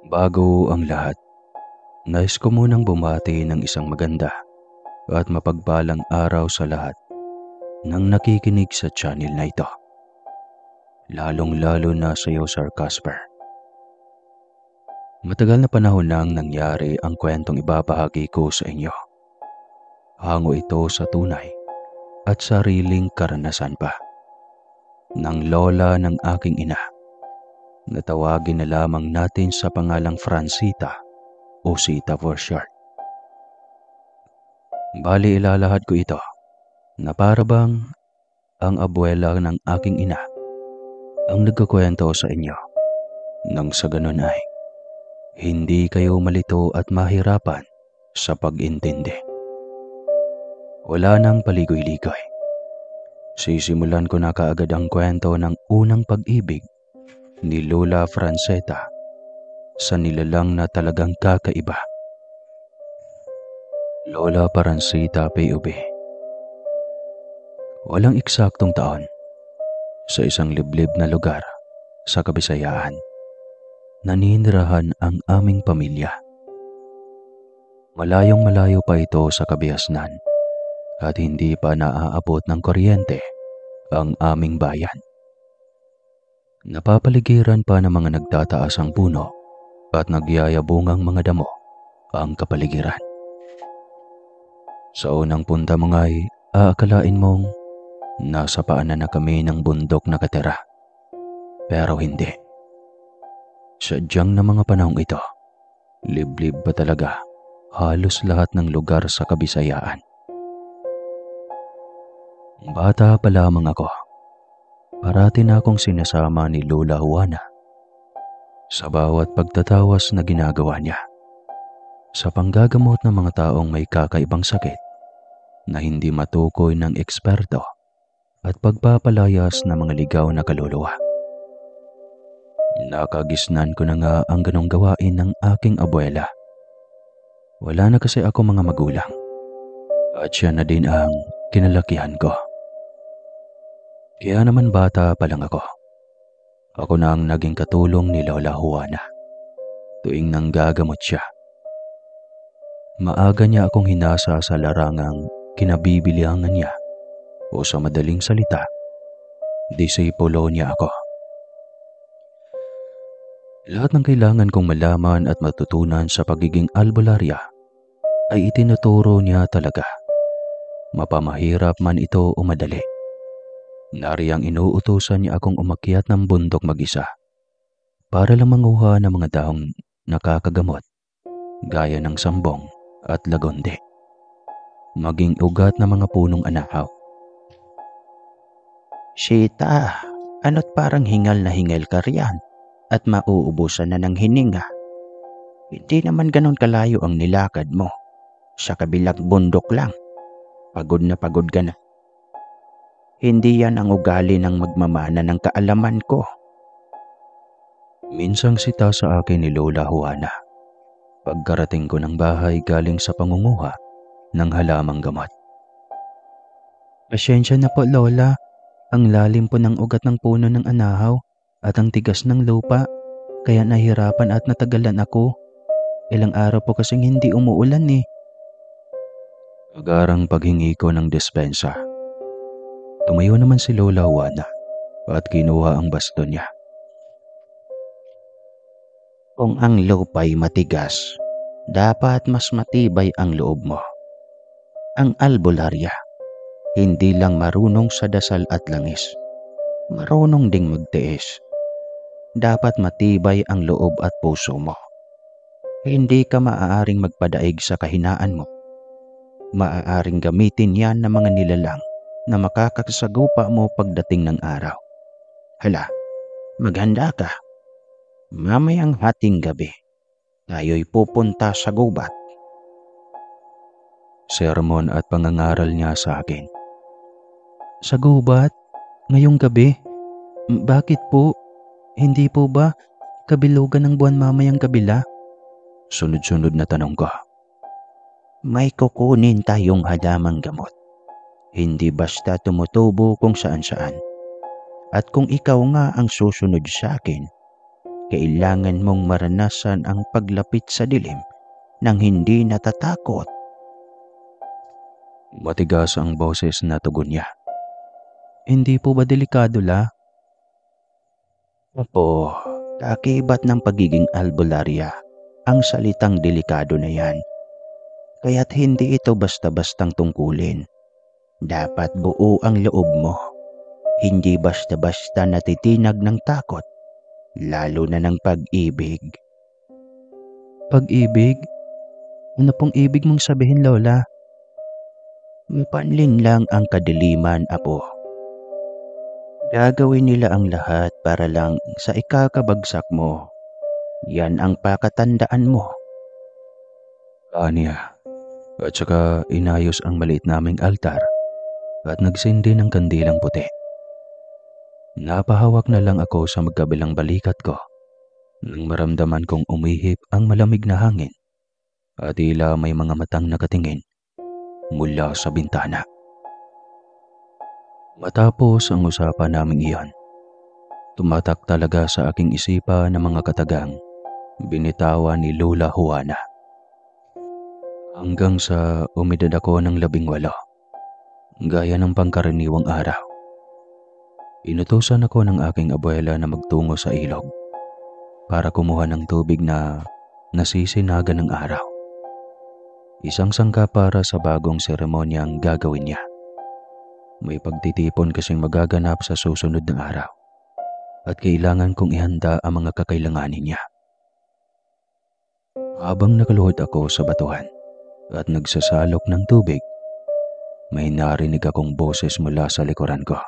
Bago ang lahat, nais ko munang bumati ng isang maganda at mapagpalang araw sa lahat ng nakikinig sa channel na ito. Lalong-lalo na sa iyo, Sir Casper. Matagal na panahon nang nangyari ang kwentong ibabahagi ko sa inyo. Hango ito sa tunay at sariling karanasan pa ng lola ng aking ina, na tawagin na lamang natin sa pangalang Francita o Sita for short. Bali, ilalahad ko ito na para bang ang abuela ng aking ina ang nagkukwento sa inyo, nang sa ganun ay hindi kayo malito at mahirapan sa pag-intindi. Wala nang paligoy-ligoy. Sisimulan ko na kaagad ang kwento ng unang pag-ibig ni Lola Franceta sa nilalang na talagang kakaiba. Lola Franceta POV. Walang eksaktong taon, sa isang liblib na lugar sa Kabisayaan, naninirahan ang aming pamilya. Malayong malayo pa ito sa Kabiasnan at hindi pa naaabot ng kuryente ang aming bayan. Napapaligiran pa ng mga nagtataas ang puno at nagyayabungang mga damo ang kapaligiran. Sa unang punta mo nga'y aakalain mong nasa paanan na kami ng bundok na katira. Pero hindi. Sadyang na mga panahong ito, liblib pa talaga halos lahat ng lugar sa Kabisayaan. Bata pa lamang ako, parati na akong sinasama ni Lola Juana sa bawat pagtatawas na ginagawa niya sa panggagamot ng mga taong may kakaibang sakit na hindi matukoy ng eksperto at pagpapalayas ng mga ligaw na kaluluwa. Nakagisnan ko na nga ang ganong gawain ng aking abuela. Wala na kasi ako mga magulang at siya na din ang kinalakihan ko. Kaya naman bata pa lang ako. Ako na ang naging katulong ni Lola Juana tuwing nanggagamot siya. Maaga niya akong hinasa sa larangang kinabibilihangan niya, o sa madaling salita, disipulo niya ako. Lahat ng kailangan kong malaman at matutunan sa pagiging albularya ay itinuturo niya talaga. Mapamahirap man ito o madali. Nariyang inuutusan niya akong umakyat ng bundok mag-isa para lang manguha ng mga dahong nakakagamot gaya ng sambong at lagonde, maging ugat ng mga punong anahaw. Sita, ano't parang hingal na hingal ka riyan at mauubusan na ng hininga. Hindi naman ganon kalayo ang nilakad mo. Sa kabilang bundok lang. Pagod na pagod ka na. Hindi yan ang ugali ng magmamana ng kaalaman ko. Minsang sita sa akin ni Lola Juana pagkarating ko ng bahay galing sa pangunguha ng halamang gamot. Pasensya na po, Lola. Ang lalim po ng ugat ng puno ng anahaw at ang tigas ng lupa, kaya nahirapan at natagalan ako. Ilang araw po kasing hindi umuulan eh. Agarang paghingi ko ng despensa. Tumayo naman si Lola Juana at kinuha ang baston niya. Kung ang lupa'y matigas, dapat mas matibay ang loob mo. Ang albularya, hindi lang marunong sa dasal at langis, marunong ding magtiis. Dapat matibay ang loob at puso mo. Hindi ka maaaring magpadaig sa kahinaan mo. Maaaring gamitin yan ng mga nilalang na makakasagupa mo pagdating ng araw. Hala, maghanda ka. Mamayang hating gabi, tayo'y pupunta sa gubat. Sermon at pangangaral niya sa akin. Sa gubat? Ngayong gabi? Bakit po? Hindi po ba kabilugan ng buwan mamayang kabila? Sunod-sunod na tanong ko. May kukunin tayong halamang gamot. Hindi basta tumutubo kung saan-saan. At kung ikaw nga ang susunod sa akin, Kailangan mong maranasan ang paglapit sa dilim nang hindi natatakot. Matigas ang boses na tugon niya. Hindi po ba delikado la? Opo, kaakibat ng pagiging albularya ang salitang delikado na yan. Kaya't hindi ito basta-bastang tungkulin. Dapat buo ang loob mo. Hindi basta-basta natitinag ng takot, lalo na ng pag-ibig. Pag-ibig? Ano pong ibig mong sabihin, Lola? Mapanlin lang ang kadiliman, apo. Gagawin nila ang lahat para lang sa ikakabagsak mo. Yan ang pakatandaan mo. Aniya. At saka inayos ang maliit naming altar at nagsindi ng kandilang puti. Napahawak na lang ako sa magkabilang balikat ko nang maramdaman kong umihip ang malamig na hangin at tila may mga matang nakatingin mula sa bintana. Matapos ang usapan naming iyon, tumatak talaga sa aking isipan ng mga katagang binitawan ni Lola Juana. Hanggang sa umidad ako ng 18, gaya ng pangkaraniwang araw. Inutusan ako ng aking abuela na magtungo sa ilog para kumuha ng tubig na nasisinaga ng araw. Isang sangka para sa bagong seremonya ang gagawin niya. May pagtitipon kasing magaganap sa susunod na araw at kailangan kong ihanda ang mga kakailanganin niya. Habang nakaluhod ako sa batuhan at nagsasalok ng tubig, may narinig akong boses mula sa likuran ko.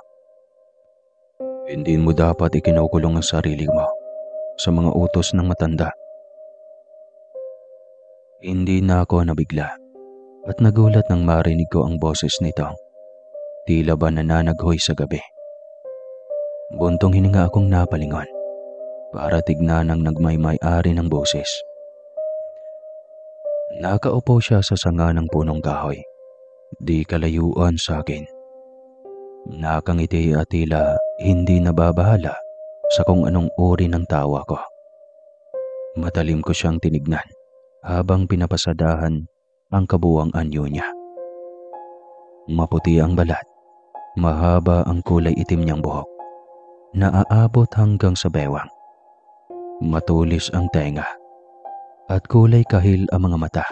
Hindi mo dapat ikinukulong ang sarili mo sa mga utos ng matanda. Hindi na ako nabigla at nagulat nang marinig ko ang boses nito. Tila ba nananaghoy sa gabi. Buntong hininga akong napalingon para tignan ang nagmay-may-ari ng boses. Nakaupo siya sa sanga ng punong kahoy, di kalayuan sa akin. Nakangiti at tila hindi nababahala sa kung anong uri ng tawa ko. Matalim ko siyang tinignan habang pinapasadahan ang kabuwang anyo niya. Maputi ang balat, mahaba ang kulay itim niyang buhok, naaabot hanggang sa bewang. Matulis ang tenga at kulay kahil ang mga mata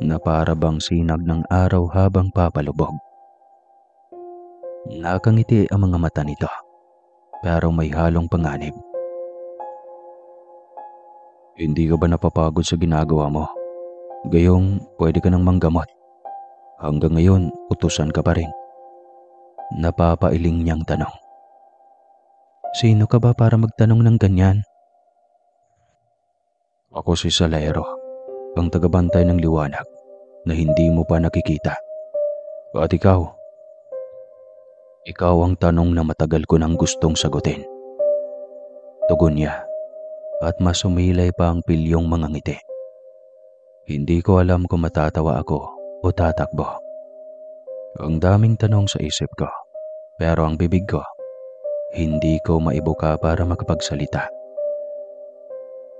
na para bang sinag ng araw habang papalubog. Nakangiti ang mga mata nito pero may halong panganib. Hindi ka ba napapagod sa ginagawa mo? Gayong pwede ka nang manggamot. Hanggang ngayon, utusan ka pa rin. Napapailing niyang tanong. Sino ka ba para magtanong ng ganyan? Ako si Salero, ang tagabantay ng liwanag na hindi mo pa nakikita. At ikaw? Ikaw ang tanong na matagal ko nang gustong sagutin. Tugon niya at mas sumilay pa ang pilyong mga ngiti. Hindi ko alam kung matatawa ako o tatakbo. Ang daming tanong sa isip ko, pero ang bibig ko, hindi ko maibuka para makapagsalita.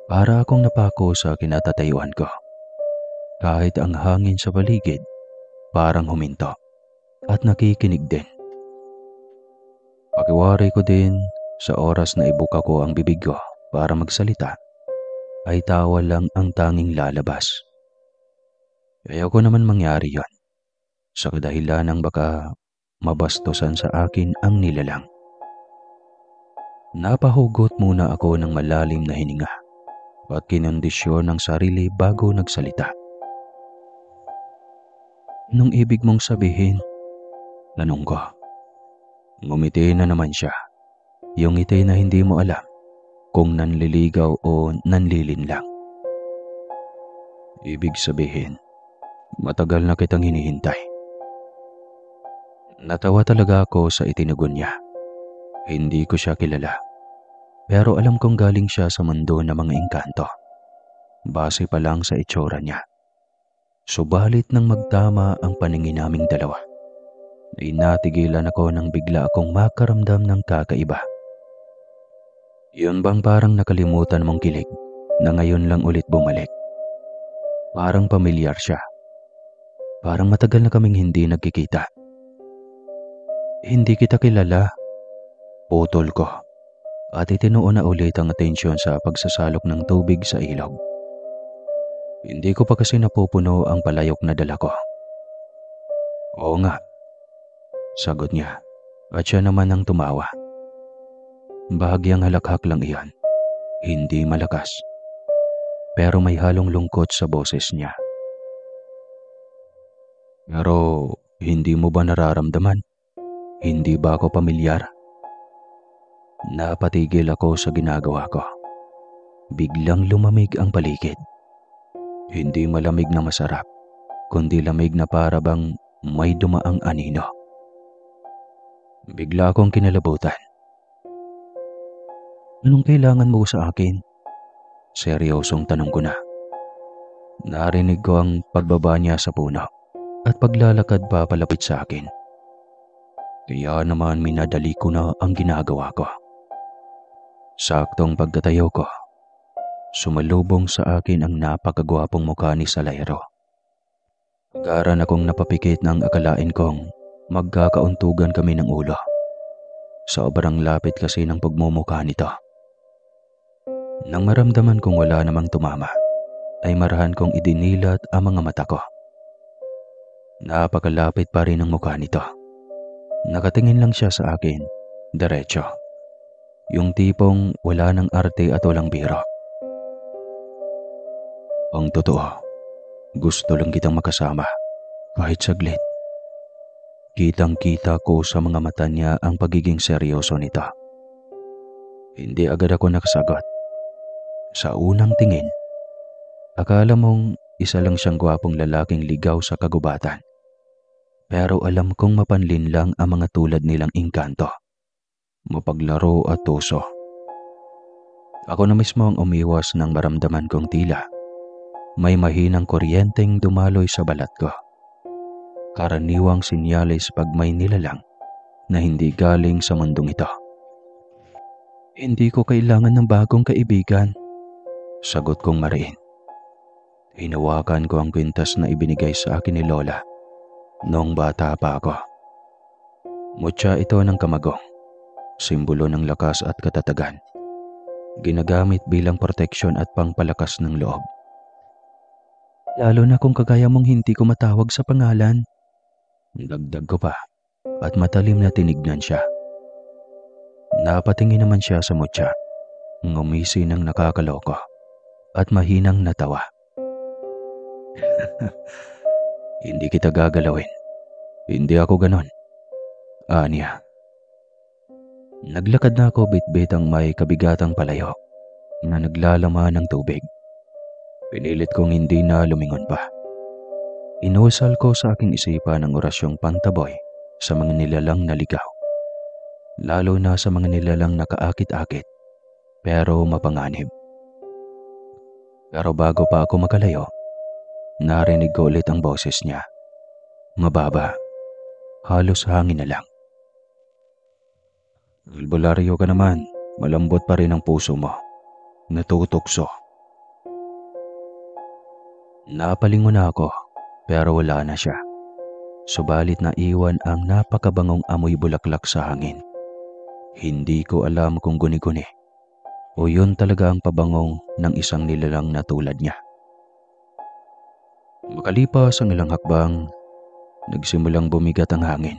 Para akong napako sa kinatatayuan ko. Kahit ang hangin sa paligid, parang huminto at nakikinig din. Pakiwari ko din sa oras na ibuka ko ang bibig ko para magsalita, ay tawa lang ang tanging lalabas. Ayaw ko naman mangyari yon sa kadahilan ng baka mabastusan sa akin ang nilalang. Napahugot muna ako ng malalim na hininga at kinondisyon ng sarili bago nagsalita. Anong ibig mong sabihin? Tanong ko. Ngumiti na naman siya. Yung ngiti na hindi mo alam kung nanliligaw o nanlilinlang. Ibig sabihin, matagal na kitang hinihintay. Natawa talaga ako sa itinugon niya. Hindi ko siya kilala. Pero alam kong galing siya sa mundo ng mga engkanto. Base pa lang sa itsura niya. Subalit nang magtama ang paningin naming dalawa, ay natigilan ako nang bigla akong makaramdam ng kakaiba. Yun bang parang nakalimutan mong kilig na ngayon lang ulit bumalik? Parang pamilyar siya. Parang matagal na kaming hindi nagkikita. Hindi kita kilala. Putol ko. At itinuon na ulit ang atensyon sa pagsasalok ng tubig sa ilog. Hindi ko pa kasi napupuno ang palayok na dala ko. Oo nga, sagot niya. At siya naman ang tumawa. Bahagyang halakhak lang iyan. Hindi malakas. Pero may halong lungkot sa boses niya. Pero hindi mo ba nararamdaman? Hindi ba ako pamilyar? Napatigil ako sa ginagawa ko. Biglang lumamig ang paligid. Hindi malamig na masarap, kundi lamig na para bang may dumaang anino. Bigla akong kinalabutan. Anong kailangan mo sa akin? Seryosong tanong ko na. Narinig ko ang pagbaba niya sa puno at paglalakad pa palapit sa akin. Kaya naman minadali ko na ang ginagawa ko. Saktong pagkatayo ko, sumalubong sa akin ang napakagwapong mukha ni Salairo. Agaran akong napapikit ng akalain kong magkakauntugan kami ng ulo. Sobrang lapit kasi ng pagmumukha nito. Nang maramdaman kong wala namang tumama, ay marahan kong idinilat ang mga mata ko. Napakalapit pa rin ang mukha nito. Nakatingin lang siya sa akin, diretso. Yung tipong wala ng arte at walang biro. Ang totoo, gusto lang kitang makasama, kahit saglit. Kitang-kita ko sa mga mata niya ang pagiging seryoso nito. Hindi agad ako nakasagot. Sa unang tingin, akala mong isa lang siyang gwapong lalaking ligaw sa kagubatan. Pero alam kong mapanlin lang ang mga tulad nilang engkanto, mapaglaro at tuso. Ako na mismo ang umiwas nang maramdaman kong tila may mahinang kuryenteng dumaloy sa balat ko. Karaniwang sinyalis pag may nilalang na hindi galing sa mundong ito. Hindi ko kailangan ng bagong kaibigan, sagot kong mariin. Hinawakan ko ang kwintas na ibinigay sa akin ni Lola noong bata pa ako. Mutya ito ng kamagong, simbolo ng lakas at katatagan. Ginagamit bilang proteksyon at pangpalakas ng loob. Lalo na kung kagaya mong hindi ko matawag sa pangalan. Dagdag ko pa at matalim na tinignan siya. Napatingin naman siya sa mutya, ngumisi ng nakakaloko at mahinang natawa. Hindi kita gagalawin. Hindi ako ganon. Anya. Naglakad na ako bitbit ang may kabigatang palayok na naglalaman ng tubig. Pinilit kong hindi na lumingon pa. Inusal ko sa aking isipan ang orasyong pantaboy sa mga nilalang na ligaw. Lalo na sa mga nilalang nakaakit-akit pero mapanganib. Pero bago pa ako makalayo, narinig ko ulit ang boses niya. Mababa, halos hangin na lang. Albularyo ka naman, malambot pa rin ang puso mo. Natutukso. Napalingon na ako pero wala na siya. Subalit naiwan ang napakabangong amoy bulaklak sa hangin. Hindi ko alam kung guni-guni o yun talaga ang pabangong ng isang nilalang na tulad niya. Makalipas ang ilang hakbang, nagsimulang bumigat ang hangin.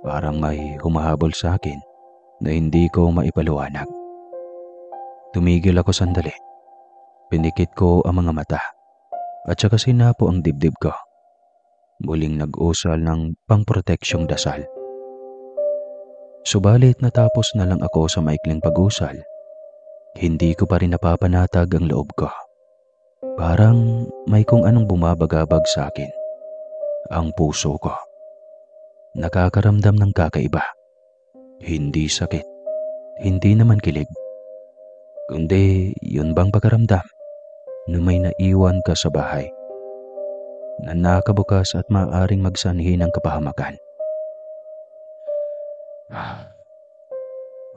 Parang may humahabol sa akin na hindi ko maipaliwanag. Tumigil ako sandali. Pinikit ko ang mga mata at saka sinapo ang dibdib ko. Muling nag-usal ng pangproteksyong dasal. Subalit natapos na lang ako sa maikling pag-usal, hindi ko pa rin napapanatag ang loob ko. Parang may kung anong bumabagabag sa akin. Ang puso ko. Nakakaramdam ng kakaiba. Hindi sakit. Hindi naman kilig. Kundi yun bang pagkaramdam na may naiwan ka sa bahay na nakabukas at maaaring magsanhi ng kapahamakan.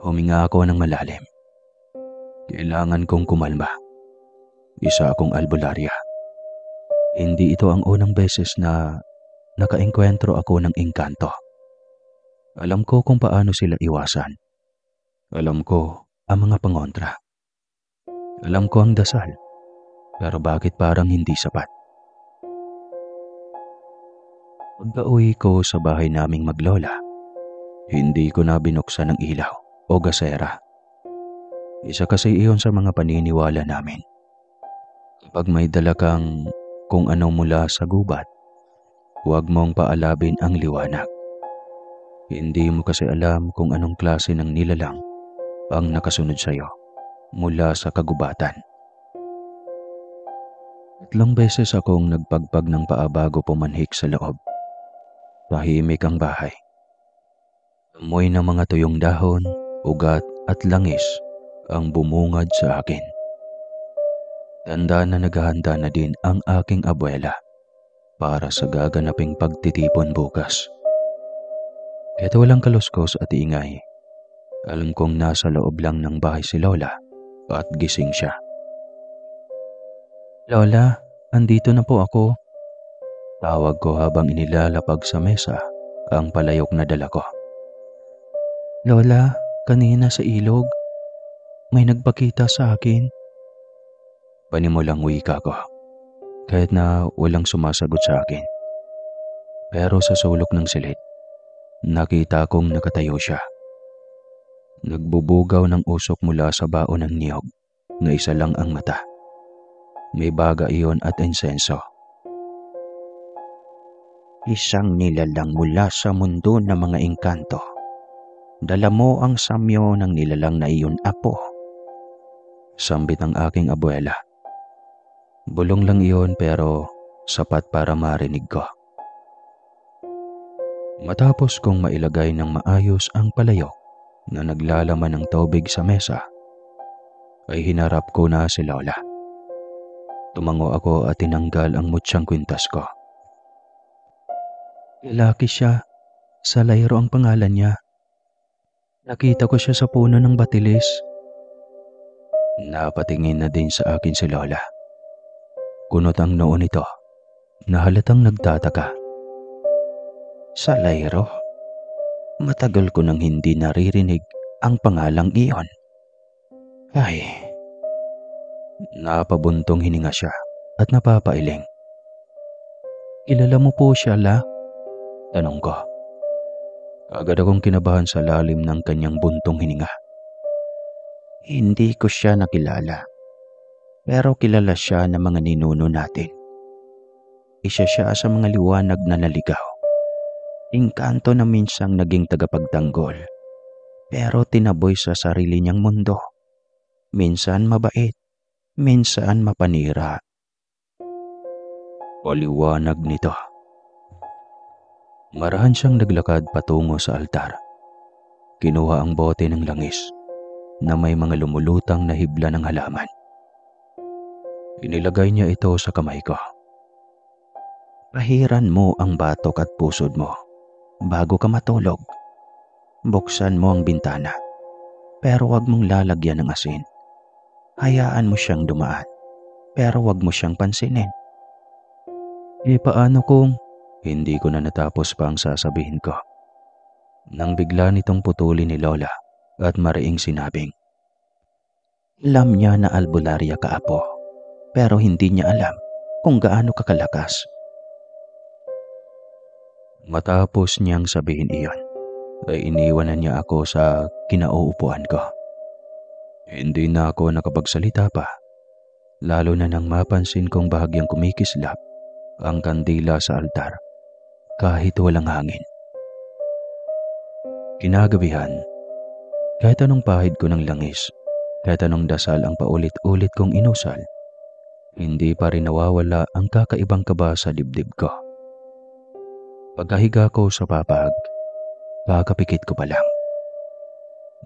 Huminga ako ng malalim Kailangan kong kumalma. Isa akong albularya. Hindi ito ang unang beses na nakaengkwentro ako ng engkanto. Alam ko kung paano sila iwasan. Alam ko ang mga pangontra. Alam ko ang dasal. Pero bakit parang hindi sapat? Pagka-uwi ko sa bahay naming maglola, hindi ko na binuksan ng ilaw o gasera. Isa kasi iyon sa mga paniniwala namin. Kapag may dala kang kung ano mula sa gubat, huwag mong paalabin ang liwanag. Hindi mo kasi alam kung anong klase ng nilalang ang nakasunod sa iyo mula sa kagubatan. 3 beses akong nagpagpag ng paa bago pumanhik sa loob. Tahimik ang bahay. Amoy ng mga tuyong dahon, ugat at langis ang bumungad sa akin. Tanda na naghahanda na din ang aking abuela para sa gaganaping pagtitipon bukas. Kahit walang kaluskos at ingay, alam kong nasa loob lang ng bahay si Lola at gising siya. Lola, andito na po ako. Tawag ko habang inilalapag sa mesa ang palayok na dala ko. Lola, kanina sa ilog, may nagpakita sa akin. Panimulang wika ko, kahit na walang sumasagot sa akin. Pero sa sulok ng silid, nakita kong nakatayo siya. Nagbubugaw ng usok mula sa baon ng niyog na isa lang ang mata. May baga iyon at insenso. Isang nilalang mula sa mundo ng mga engkanto. Dala mo ang samyo ng nilalang na iyon, apo. Sambit ng aking abuela. Bulong lang iyon pero sapat para marinig ko. Matapos kong mailagay ng maayos ang palayok na naglalaman ng tubig sa mesa, ay hinarap ko na si Lola. Tumango ako at tinanggal ang mutsyang kwintas ko. Lalaki siya. Salayro ang pangalan niya. Nakita ko siya sa puno ng batilis. Napatingin na din sa akin si Lola. Kunot ang noo nito na halatang nagtataka. Salayro? Matagal ko nang hindi naririnig ang pangalang iyon. Ay, napabuntong hininga siya at napapailing. Kilala mo po siya, La? Tanong ko. Agad akong kinabahan sa lalim ng kanyang buntong hininga. Hindi ko siya nakilala. Pero kilala siya ng mga ninuno natin. Isa siya sa mga liwanag na naligaw. Engkanto na minsang naging tagapagtanggol. Pero tinaboy sa sarili niyang mundo. Minsan mabait, minsan mapanira. Paliwanag nito. Marahan siyang naglakad patungo sa altar. Kinuha ang bote ng langis na may mga lumulutang na hibla ng halaman. Inilagay niya ito sa kamay ko. Pahiran mo ang batok at pusod mo bago ka matulog. Buksan mo ang bintana, pero wag mong lalagyan ng asin. Hayaan mo siyang dumaan, pero wag mo siyang pansinin. Paano kung... Hindi ko na natapos pa ang sasabihin ko. Nang bigla nitong putulin ni Lola at mariing sinabing, Alam niya na albularya ka, apo, pero hindi niya alam kung gaano ka kalakas. Matapos niyang sabihin iyon, ay iniwanan niya ako sa kinauupuan ko. Hindi na ako nakapagsalita pa, lalo na nang mapansin kong bahagyang kumikislap ang kandila sa altar kahit walang hangin. Kinagabihan, kahit anong pahid ko ng langis, kahit anong dasal ang paulit-ulit kong inusal, hindi pa rin nawawala ang kakaibang kaba sa dibdib ko. Pagkahiga ko sa papag, kakapikit ko pa lang.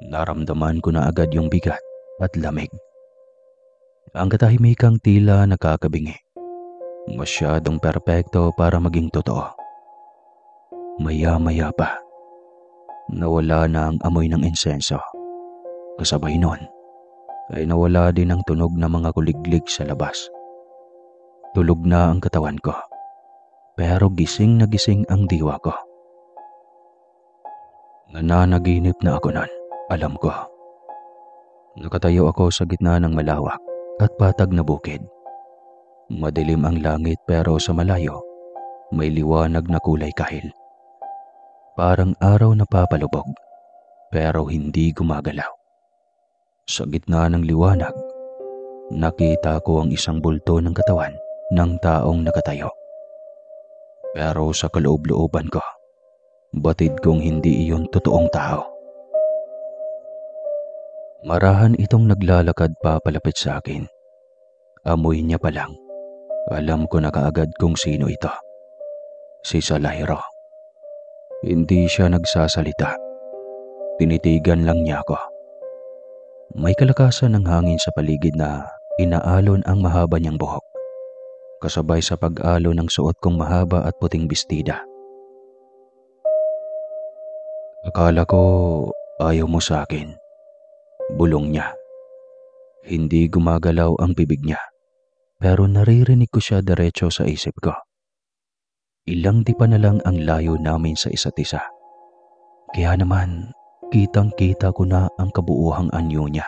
Naramdaman ko na agad yung bigat at lamig. Ang katahimikang tila nakakabingi. Masyadong perpekto para maging totoo. Maya-maya pa, nawala na ang amoy ng insenso. Kasabay nun, ay nawala din ang tunog ng mga kuliglig sa labas. Tulog na ang katawan ko, pero gising na gising ang diwa ko. Nananaginip na ako nun, alam ko. Nakatayo ako sa gitna ng malawak at patag na bukid. Madilim ang langit pero sa malayo, may liwanag na kulay kahil. Parang araw na papalubog, pero hindi gumagalaw. Sa gitna ng liwanag, nakita ko ang isang bulto ng katawan ng taong nakatayo. Pero sa kaloob-looban ko, batid kong hindi iyon totoong tao. Marahan itong naglalakad papalapit sa akin. Amoy niya pa lang. Alam ko na kaagad kung sino ito. Si Salahiro. Hindi siya nagsasalita. Tinitigan lang niya ako. May kalakasan ng hangin sa paligid na inaalon ang mahaba niyang buhok. Kasabay sa pag-alon ng suot kong mahaba at puting bestida. Akala ko ayaw mo sa akin. Bulong niya. Hindi gumagalaw ang bibig niya. Pero naririnig ko siya diretso sa isip ko. Ilang di pa na lang ang layo namin sa isa't isa. Kaya naman, kitang-kita ko na ang kabuuhang anyo niya.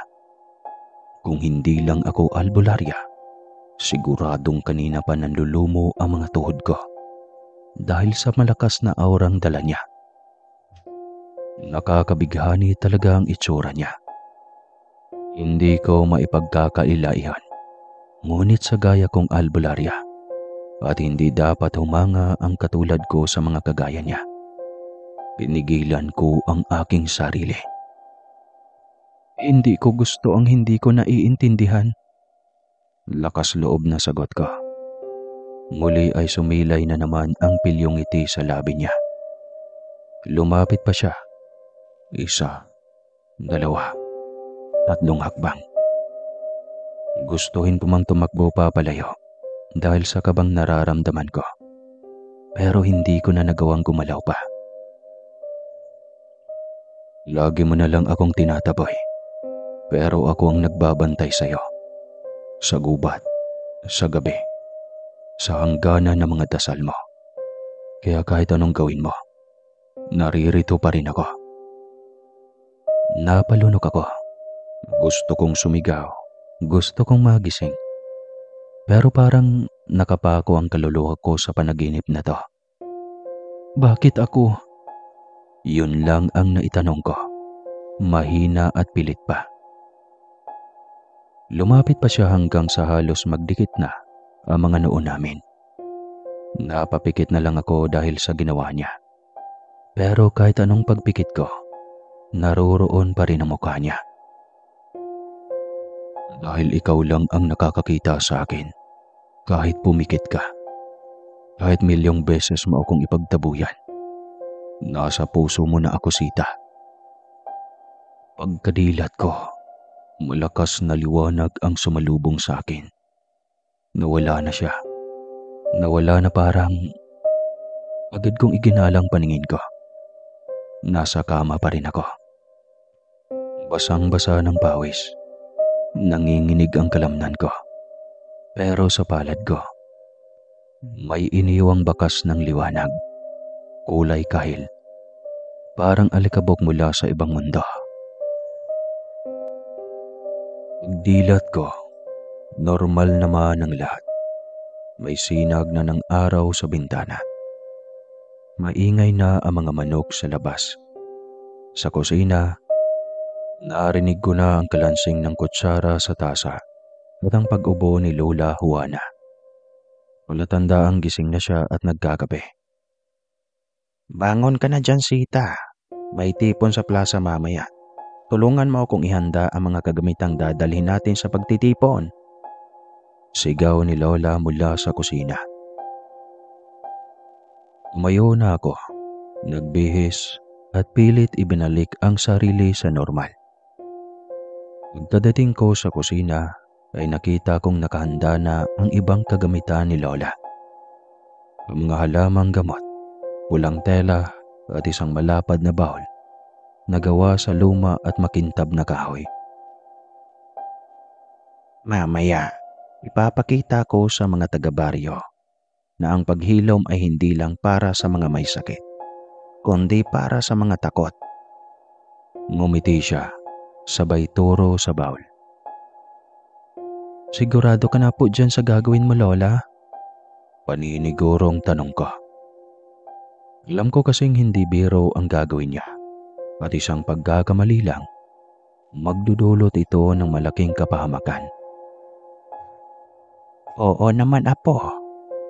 Kung hindi lang ako albularya, siguradong kanina pa nanlulumo ang mga tuhod ko. Dahil sa malakas na aurang dala niya. Nakakabighani talaga ang itsura niya. Hindi ko maipagkakailaihan. Ngunit sa gaya kong albularya at hindi dapat humanga ang katulad ko sa mga kagaya niya. Pinigilan ko ang aking sarili. Hindi ko gusto ang hindi ko naiintindihan. Lakas loob na sagot ko. Muli ay sumilay na naman ang pilyong ngiti sa labi niya. Lumapit pa siya. 1, 2, 3 hakbang. Gustuhin ko mang tumakbo papalayo dahil sa kabang nararamdaman ko. Pero hindi ko na nagawang gumalaw pa. Lagi mo na lang akong tinataboy. Pero ako ang nagbabantay sa'yo. Sa gubat, sa gabi, sa hangganan ng mga dasal mo. Kaya kahit anong gawin mo, naririto pa rin ako. Napalunok ako. Gusto kong sumigaw. Gusto kong magising. Pero parang nakapako ang kaluluwa ko sa panaginip na to. Bakit ako? Yun lang ang naitanong ko. Mahina at pilit pa. Lumapit pa siya hanggang sa halos magdikit na ang mga noo namin. Napapikit na lang ako dahil sa ginawa niya. Pero kahit anong pagpikit ko, naroroon pa rin ang mukha niya. Dahil ikaw lang ang nakakakita sa akin. Kahit pumikit ka. Kahit milyong beses mo akong ipagtabuyan. Nasa puso mo na ako, Sita. Pagkadilat ko, malakas na liwanag ang sumalubong sa akin. Nawala na siya. Nawala na parang agad kong iginalang paningin ko. Nasa kama pa rin ako. Basang-basa ng pawis. Nanginginig ang kalamnan ko. Pero sa palad ko, may iniwang bakas ng liwanag. Kulay kahil. Parang alikabok mula sa ibang mundo. Pagdilat ko, normal naman ang lahat. May sinag na ng araw sa bintana. Maingay na ang mga manok sa labas. Sa kusina, narinig ko na ang kalansing ng kutsara sa tasa at ang pag-ubo ni Lola Juana. Palatanda ang gising na siya at nagkakape. Bangon ka na dyan, Sita. May tipon sa plaza mamaya. Tulungan mo akong ihanda ang mga kagamitang dadalhin natin sa pagtitipon. Sigaw ni Lola mula sa kusina. Tumayo na ako, nagbihis at pilit ibinalik ang sarili sa normal. Pagkadating ko sa kusina ay nakita kong nakahanda na ang ibang kagamitan ni Lola. Ang mga halamang gamot, pulang tela at isang malapad na baul na gawa sa luma at makintab na kahoy. Mamaya, ipapakita ko sa mga taga-baryo na ang paghilom ay hindi lang para sa mga may sakit, kundi para sa mga takot. Ngumiti siya, sabay turo sa bawl. Sigurado ka na po dyan sa gagawin mo, Lola? Paninigurong tanong ko. Alam ko kasing hindi biro ang gagawin niya. At isang pagkakamali lang, magdudulot ito ng malaking kapahamakan. Oo naman apo,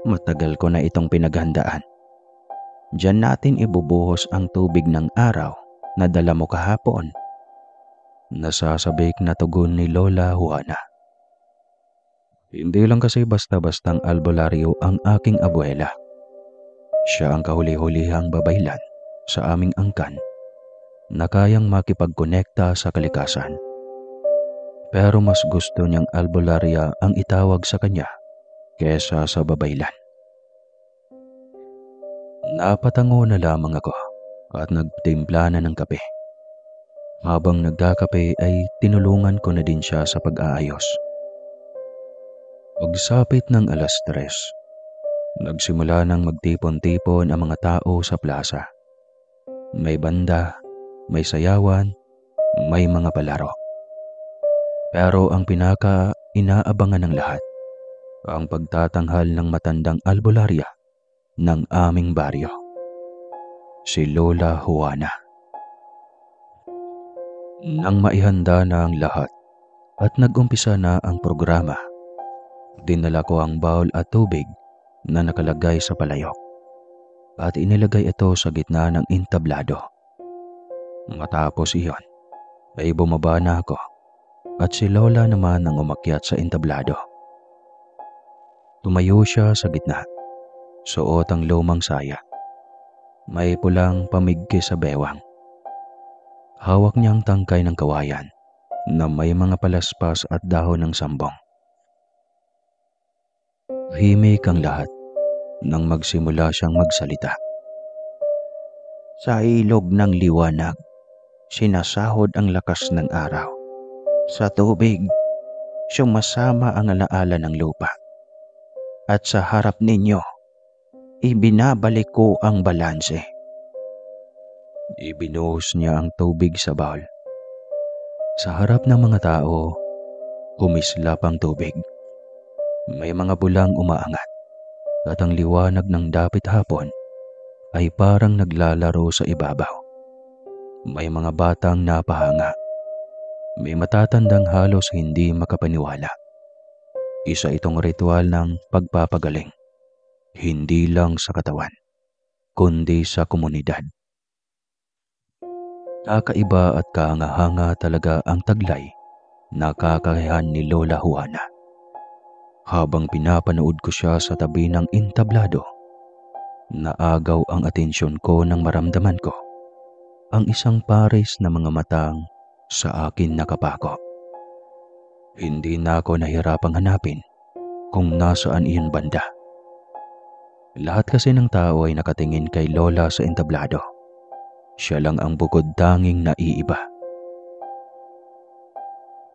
matagal ko na itong pinaghandaan. Diyan natin ibubuhos ang tubig ng araw na dala mo kahapon. Nasasabik na tugon ni Lola Juana. Hindi lang kasi basta-bastang albularyo ang aking abuela. Siya ang kahuli-hulihang babaylan sa aming angkan na kayang makipagkonekta sa kalikasan. Pero mas gusto niyang albularya ang itawag sa kanya kesa sa babaylan. Napatango na lamang ako at nagtimpla na ng kape. Habang nagkakape ay tinulungan ko na din siya sa pag-aayos. Pagsapit ng 3:00, nagsimula nang magtipon-tipon ang mga tao sa plaza. May banda, may sayawan, may mga palaro. Pero ang pinaka-inaabangan ng lahat, ang pagtatanghal ng matandang albularya ng aming baryo, si Lola Juana. Nang maihanda na ang lahat at nag-umpisa na ang programa, dinala ko ang bowl at tubig na nakalagay sa palayok at inilagay ito sa gitna ng entablado. Matapos iyon, ay bumaba na ako at si Lola naman ang umakyat sa entablado. Tumayo siya sa gitna, suot ang lumang saya. May pulang pamigki sa bewang. Hawak niya ang tangkay ng kawayan na may mga palaspas at dahon ng sambong. Tahimik ang lahat nang magsimula siyang magsalita. Sa ilog ng liwanag, sinasahod ang lakas ng araw. Sa tubig, sumasama ang alaala ng lupa. At sa harap ninyo, ibinabalik ko ang balanse. Ibinuhos niya ang tubig sa bowl. Sa harap ng mga tao, kumislap ang tubig. May mga bulang umaangat at ang liwanag ng dapit hapon ay parang naglalaro sa ibabaw. May mga batang napahanga. May matatandang halos hindi makapaniwala. Isa itong ritual ng pagpapagaling, hindi lang sa katawan, kundi sa komunidad. Kakaiba at kahanga-hanga talaga ang taglay na kakayahan ni Lola Juana. Habang pinapanood ko siya sa tabi ng entablado, naagaw ang atensyon ko nang maramdaman ko ang isang pares na mga matang sa akin nakapako. Hindi na ako nahirapang hanapin kung nasaan iyon banda. Lahat kasi ng tao ay nakatingin kay Lola sa entablado. Siya lang ang bukod tanging naiiba.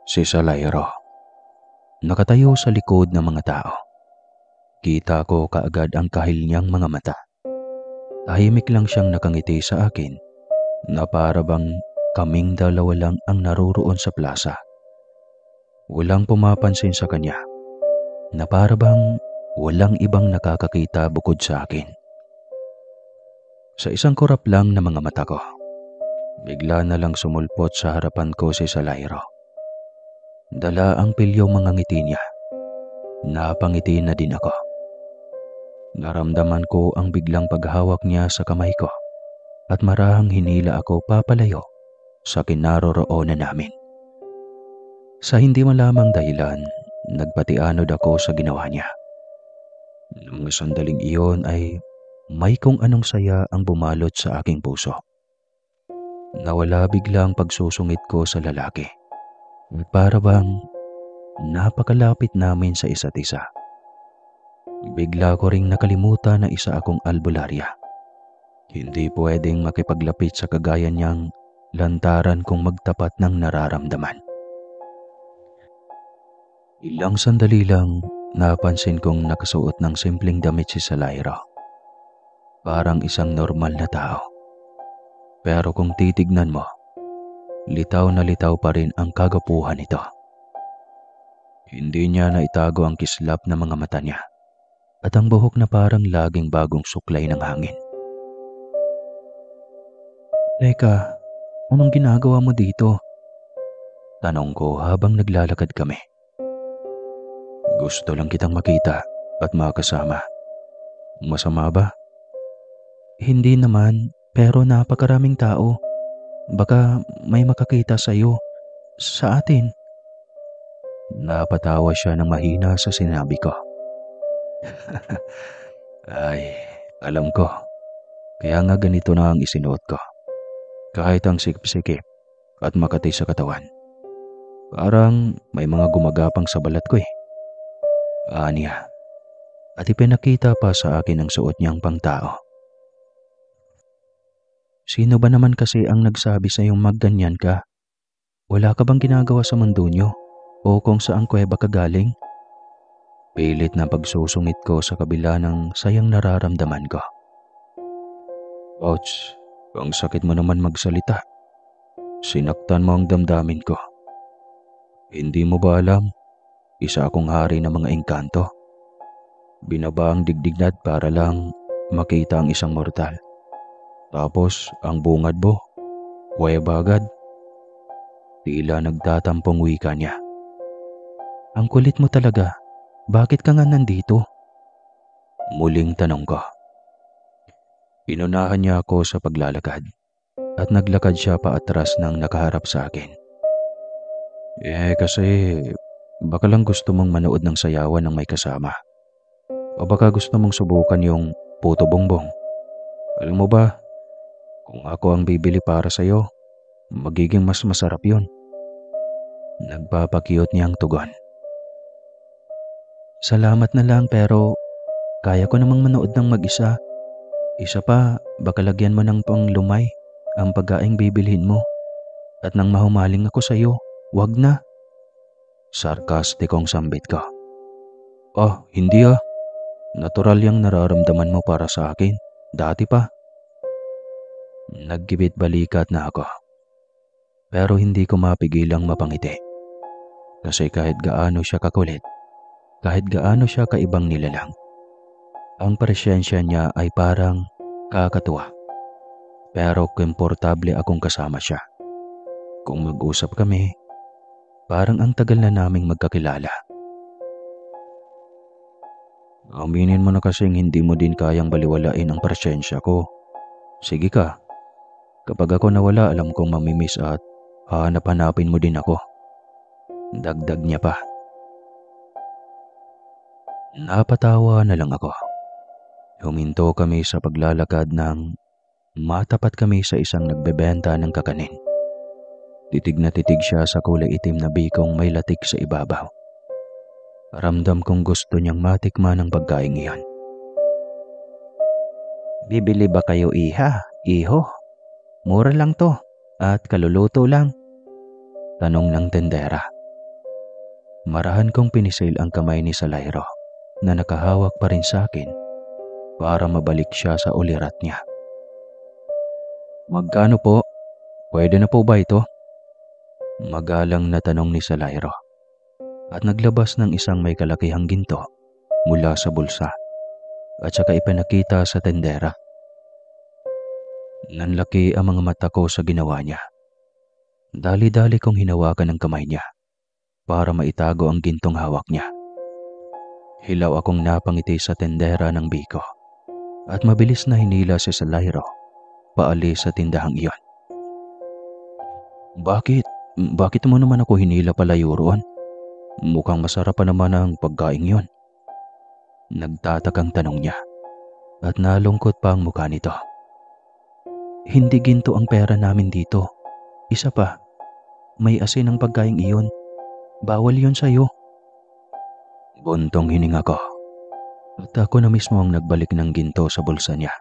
Si Salairo. Nakatayo sa likod ng mga tao. Kita ko kaagad ang kahil niyang mga mata. Tahimik lang siyang nakangiti sa akin na para bang kaming dalawa lang ang naroroon sa plaza. Walang pumapansin sa kanya na para bang walang ibang nakakakita bukod sa akin. Sa isang kurap lang na mga mata ko, bigla na lang sumulpot sa harapan ko si Salairo. Dala ang pilyong mga ngiti niya. Napangiti na din ako. Naramdaman ko ang biglang paghawak niya sa kamay ko at marahang hinila ako papalayo sa kinaroroonan namin. Sa hindi malamang dahilan, nagpatianod ako sa ginawa niya. Noong sandaling iyon ay may kung anong saya ang bumalot sa aking puso. Nawala biglang pagsusungit ko sa lalaki. Para bang napakalapit namin sa isa't isa. Bigla ko ring nakalimutan na isa akong albularya. Hindi pwedeng makipaglapit sa kagaya niyang lantaran kung magtapat ng nararamdaman. Ilang sandali lang, napansin kong nakasuot ng simpleng damit si Salaira. Parang isang normal na tao. Pero kung titignan mo, litaw na litaw pa rin ang kagapuhan nito. Hindi niya naitago ang kislap na mga mata niya at ang buhok na parang laging bagong suklay ng hangin. Teka, anong ginagawa mo dito? Tanong ko habang naglalakad kami. Gusto lang kitang makita at makasama. Masama ba? Hindi naman, pero napakaraming tao. Baka may makakita sa'yo, sa atin. Napatawa siya ng mahina sa sinabi ko. Ay, alam ko. Kaya nga ganito na ang isinuot ko. Kahit ang sikip-sikip at makati sa katawan. Parang may mga gumagapang sa balat ko eh. Aniya. At ipinakita pa sa akin ang suot niyang pangtao. Sino ba naman kasi ang nagsabi sa iyong magganyan ka? Wala ka bang ginagawa sa mundo niyo? O kung saan kuweba ka galing? Pilit na pagsusungit ko sa kabila ng sayang nararamdaman ko. Ouch, ang sakit mo naman magsalita. Sinaktan mo ang damdamin ko. Hindi mo ba alam? Isa akong hari ng mga engkanto. Binaba ang digdignad para lang makita ang isang mortal. Tapos ang bungad mo, kuweba agad. Tila nagtatampong wika niya. Ang kulit mo talaga. Bakit ka nga nandito? Muling tanong ko. Inunahan niya ako sa paglalakad at naglakad siya paatras ng nakaharap sa akin. Kasi baka lang gusto mong manood ng sayawan ng may kasama. O baka gusto mong subukan yung puto bongbong. Alam mo ba, kung ako ang bibili para sa'yo, magiging mas masarap yun. Nagpapakyut niyang tugon. Salamat na lang pero kaya ko namang manood ng mag-isa. Isa pa, baka lagyan mo ng panglumay ang pagkaing bibilhin mo. At nang mahumaling ako sa'yo, wag na. Sarkastikong sambit ko. Hindi ah. Natural yung nararamdaman mo para sa akin. Dati pa. Naggibit balikat na ako. Pero hindi ko mapigilang mapangiti. Kasi kahit gaano siya kakulit, kahit gaano siya kaibang nilalang, ang presensya niya ay parang kakatuwa. Pero komportable akong kasama siya. Kung mag-usap kami, parang ang tagal na naming magkakilala. Aminin mo na kasing hindi mo din kayang baliwalain ang presensya ko. Sige ka, kapag ako nawala alam kong mamimiss at hahanap-hanapin mo din ako. Dagdag niya pa. Napatawa na lang ako. Huminto kami sa paglalakad nang matapat kami sa isang nagbebenta ng kakanin. Titig na titig siya sa kulay itim na bikong may latik sa ibabaw. Ramdam kong gusto niyang matikman ang pagkain iyon. Bibili ba kayo iha, iho? Mura lang to at kaluluto lang. Tanong ng tendera. Marahan kong pinisil ang kamay ni Salairo na nakahawak pa rin sa akin para mabalik siya sa ulirat niya. Magkano po? Pwede na po ba ito? Magalang na tanong ni Salairo at naglabas ng isang may kalakihang ginto mula sa bulsa at saka ipinakita sa tendera. Nanlaki ang mga mata ko sa ginawa niya. Dali-dali kong hinawakan ang kamay niya para maitago ang gintong hawak niya. Hilaw akong napangiti sa tendera ng biko at mabilis na hinila si Salairo paalis sa tindahang iyon. Bakit? Bakit mo naman ako hinila palayo roon? Mukhang masarap pa naman ang pagkain yon. Nagtatakang tanong niya at nalungkot pa ang mukha nito. Hindi ginto ang pera namin dito. Isa pa, may asin ang pagkain iyon. Bawal yon sa'yo. Buntong hininga ko at ako na mismo ang nagbalik ng ginto sa bulsa niya.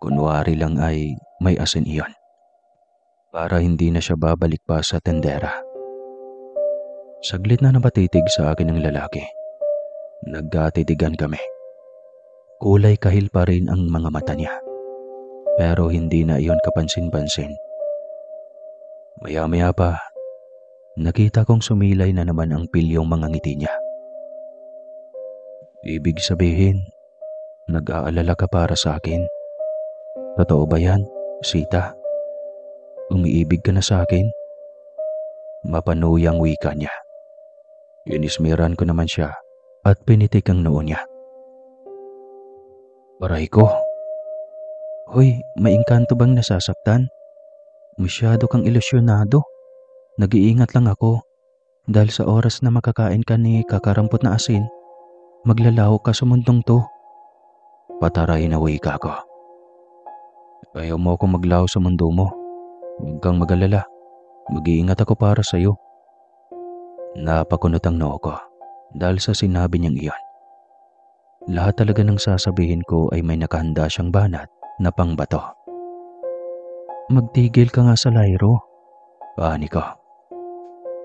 Kunwari lang ay may asin iyon para hindi na siya babalik pa sa tendera. Saglit na napatitig sa akin ang lalaki. Nagkatitigan kami. Kulay kahil pa rin ang mga mata niya. Pero hindi na iyon kapansin-pansin. Maya-maya pa, nakita kong sumilay na naman ang pilyong mga ngiti niya. Ibig sabihin, nag-aalala ka para sa akin? Totoo ba yan, Sita? Umiibig ka na sa akin? Mapanuyang wika niya. Inismiran ko naman siya at pinitik ang noo niya. Aray ko. Hoy, may engkanto bang nasasaktan? Masyado kang ilusyonado. Nag-iingat lang ako dahil sa oras na makakain ka ni kakarampot na asin, maglalaho ka sa mundong to. Pataray na wika ko. Ayaw mo akong maglaho sa mundo mo. Huwag kang mag-alala. Mag-iingat ako para sa'yo. Napakunot ang noo ko dahil sa sinabi niyang iyon. Lahat talaga ng sasabihin ko ay may nakahanda siyang banat na pangbato. Magtigil ka nga sa Lyro. Paani ko.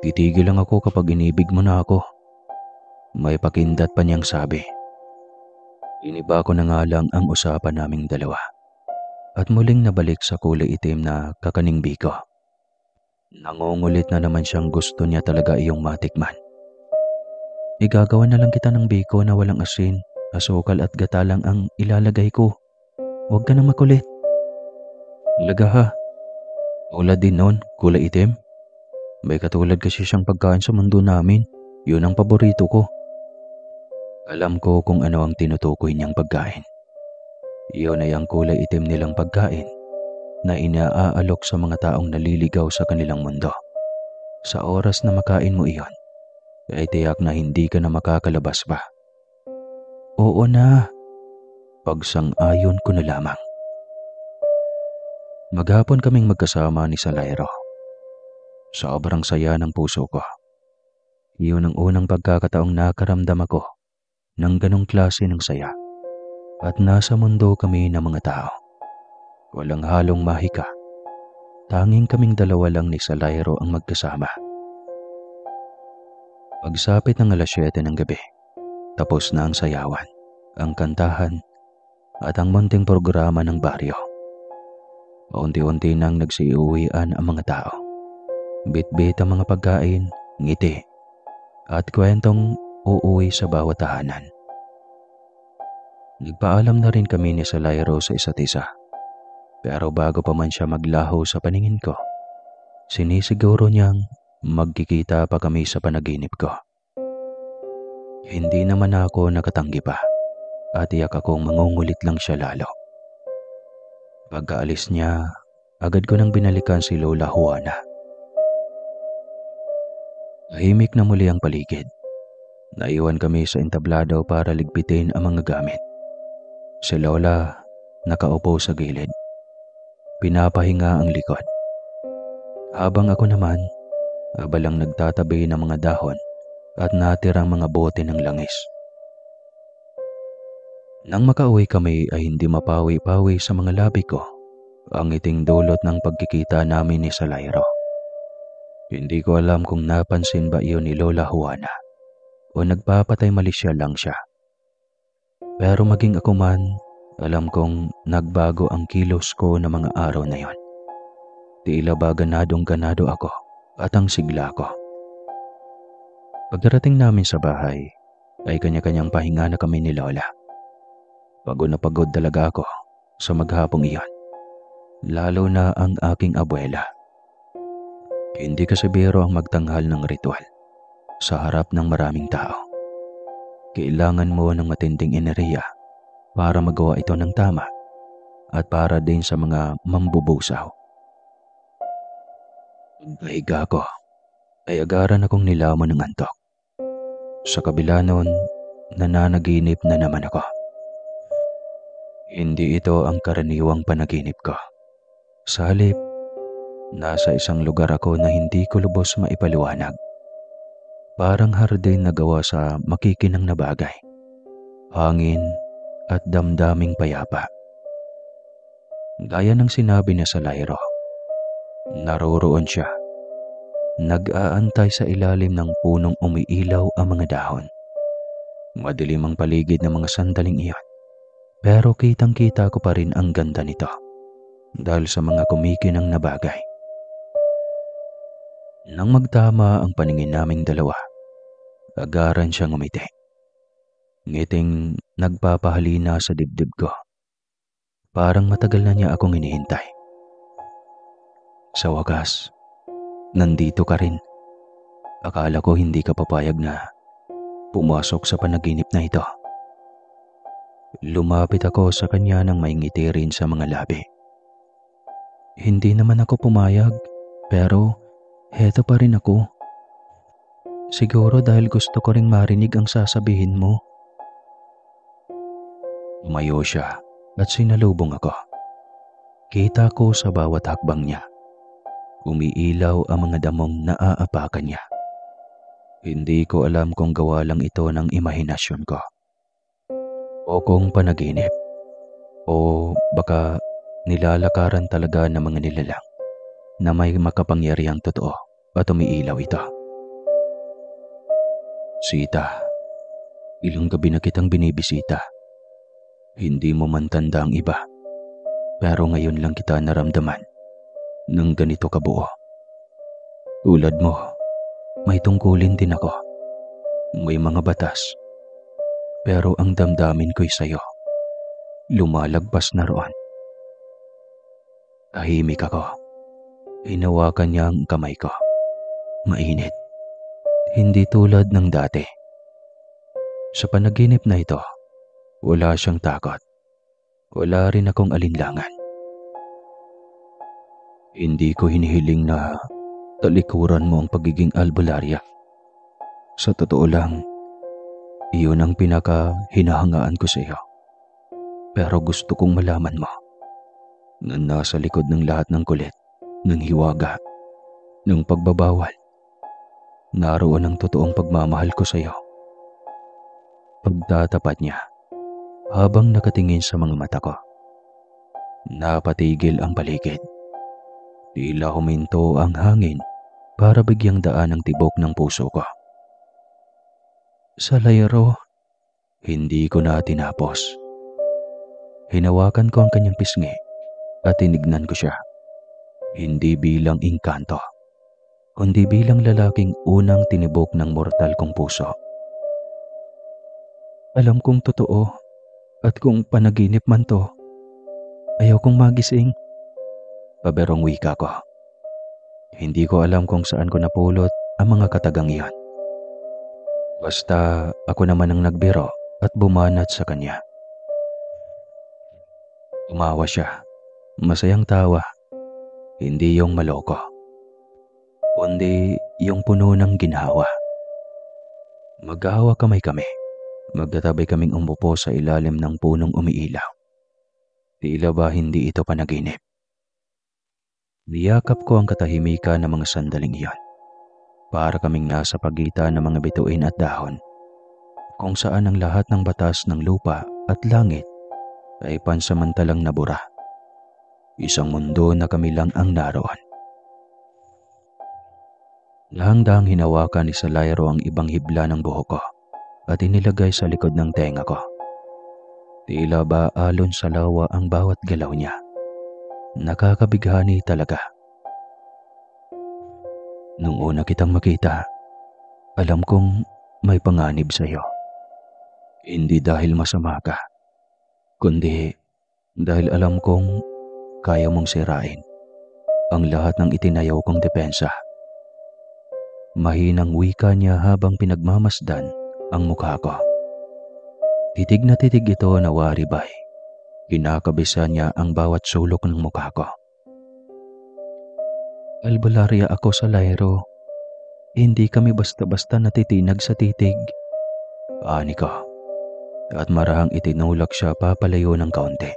Titigil lang ako kapag inibig mo na ako. May pakindat pa niyang sabi. Iniba ko na nga lang ang usapan naming dalawa. At muling nabalik sa kulay itim na kakaning biko. Nangungulit na naman siyang gusto niya talaga iyong matikman. Igagawa na lang kita ng biko na walang asin, asukal at gata lang ang ilalagay ko. Huwag ka na makulit. Laga ha. Tulad din nun, kulay itim. May katulad kasi siyang pagkain sa mundo namin. Yun ang paborito ko. Alam ko kung ano ang tinutukoy niyang pagkain. Iyon ay ang kulay itim nilang pagkain na inaaalok sa mga taong naliligaw sa kanilang mundo. Sa oras na makain mo iyon, ay tiyak na hindi ka na makakalabas pa. Oo na. Pagsang-ayon ko na lamang. Maghapon kaming magkasama ni Lyro. Sobrang saya ng puso ko. Iyon ang unang pagkakataong nakaramdam ako ng ganong klase ng saya. At nasa mundo kami ng mga tao. Walang halong mahika. Tanging kaming dalawa lang ni Lyro ang magkasama. Pagsapit ng 7:00 ng gabi, tapos na ang sayawan, ang kantahan, at ang munting programa ng baryo. Paunti-unti nang nagsiuwian ang mga tao. Bit-bit ang mga pagkain, ngiti, at kwentong uuwi sa bawat tahanan. Nagpaalam na rin kami ni Lyro sa isa't isa. Pero bago pa man siya maglaho sa paningin ko, sinisiguro niyang magkikita pa kami sa panaginip ko. Hindi naman ako nakatanggi pa at iyak akong mangungulit lang siya lalo. Pagkaalis niya, agad ko nang binalikan si Lola Juana. Tahimik na muli ang paligid. Naiwan kami sa entablado para ligpitin ang mga gamit. Si Lola nakaupo sa gilid. Pinapahinga ang likod. Habang ako naman, abalang nagtatabi ng mga dahon at natirang mga bote ng langis. Nang makauwi kami ay hindi mapawi-pawi sa mga labi ko ang ngiting dulot ng pagkikita namin ni Lyro. Hindi ko alam kung napansin ba iyon ni Lola Juana o nagpapatay malisya lang siya. Pero maging ako man, alam kong nagbago ang kilos ko ng mga araw na yon. Tila ba ganadong-ganado ako at ang sigla ko. Pagdarating namin sa bahay, ay kanya-kanyang pahinga na kami ni Lola. Pagod na pagod talaga ako sa maghapong iyon. Lalo na ang aking abuela. Hindi kasi biro ang magtanghal ng ritual sa harap ng maraming tao. Kailangan mo ng matinding enerhiya para magawa ito ng tama at para din sa mga mambubusaw. Pagkahiga ko, ay agaran akong nilamon ng antok. Sa kabila nun, nananaginip na naman ako. Hindi ito ang karaniwang panaginip ko. Sa halip, nasa isang lugar ako na hindi ko lubos maipaliwanag. Parang hardin na gawa sa makikinang na bagay, hangin at damdaming payapa. Gaya ng sinabi niya sa Lyro, naroroon siya Nag-aantay sa ilalim ng punong umiilaw ang mga dahon. Madilim ang paligid ng mga sandaling iyon. Pero kitang-kita ko pa rin ang ganda nito dahil sa mga kumikinang na bagay. Nang magtama ang paningin naming dalawa, agaran siyang umiti. Ngiting nagpapahalina sa dibdib ko. Parang matagal na niya akong hinihintay. Sa wakas, nandito ka rin. Akala ko hindi ka papayag na pumasok sa panaginip na ito. Lumapit ako sa kanya nang may ngiti rin sa mga labi. Hindi naman ako pumayag, pero heto pa rin ako. Siguro dahil gusto ko ring marinig ang sasabihin mo. Tumayo siya at sinalubong ako. Kita ko sa bawat hakbang niya. Umiilaw ang mga damong naaapakan niya. Hindi ko alam kung gawa lang ito ng imahinasyon ko o kung panaginip, o baka nilalakaran talaga ng mga nilalang na may makapangyarihang totoo at umiilaw ito. Sita, ilang gabi na kitang binibisita. Hindi mo man tanda ang iba, pero ngayon lang kita naramdaman ng ganito kabuo. Tulad mo, may tungkulin din ako. May mga batas. Pero ang damdamin ko'y sayo. Lumalagpas na roon. Tahimik ako. Hinawakan niya ang kamay ko. Mainit. Hindi tulad ng dati. Sa panaginip na ito, wala siyang takot. Wala rin akong alinlangan. Hindi ko hinihiling na talikuran mo ang pagiging albularya. Sa totoo lang, iyon ang pinaka-hinahangaan ko sa iyo. Pero gusto kong malaman mo na nasa likod ng lahat ng kulit, ng hiwaga, ng pagbabawal, naroon ang totoong pagmamahal ko sa iyo. Pagtatapat niya habang nakatingin sa mga mata ko. Napatigil ang paligid. Tila huminto ang hangin para bigyang daan ang tibok ng puso ko. Sa layro, hindi ko na tinapos. Hinawakan ko ang kanyang pisngi at tinignan ko siya. Hindi bilang engkanto, kundi bilang lalaking unang tinibok ng mortal kong puso. Alam kong totoo at kung panaginip man to, ayaw kong magising. Paberong wika ko. Hindi ko alam kung saan ko napulot ang mga katagang iyon. Basta ako naman ang nagbiro at bumanat sa kanya. Tumawa siya. Masayang tawa. Hindi yung maloko, kundi yung puno ng ginhawa. Maghahawa kamay kami. Magtatabi kaming umupo sa ilalim ng punong umiilaw. Tila ba hindi ito panaginip? Niyakap ko ang katahimikan ng mga sandaling iyon. Para kaming nasa pagitan ng mga bituin at dahon, kung saan ang lahat ng batas ng lupa at langit ay pansamantalang nabura. Isang mundo na kami lang ang naroon. Lahang-dahang hinawakan ni Salayro ang ibang hibla ng buhok ko at inilagay sa likod ng tenga ko. Tila ba alon sa lawa ang bawat galaw niya. Nakakabighani talaga. Nung una kitang makita, alam kong may panganib sa iyo. Hindi dahil masama ka, kundi dahil alam kong kaya mong sirain ang lahat ng itinayaw kong depensa. Mahinang wika niya habang pinagmamasdan ang mukha ko. Titig na titig ito na waribay. Kinakabisa niya ang bawat sulok ng mukha ko. Albularya ako sa Layro. Hindi kami basta-basta natitinag sa titig. Ani ko. At marahang itinulak siya papalayo ng kaunti.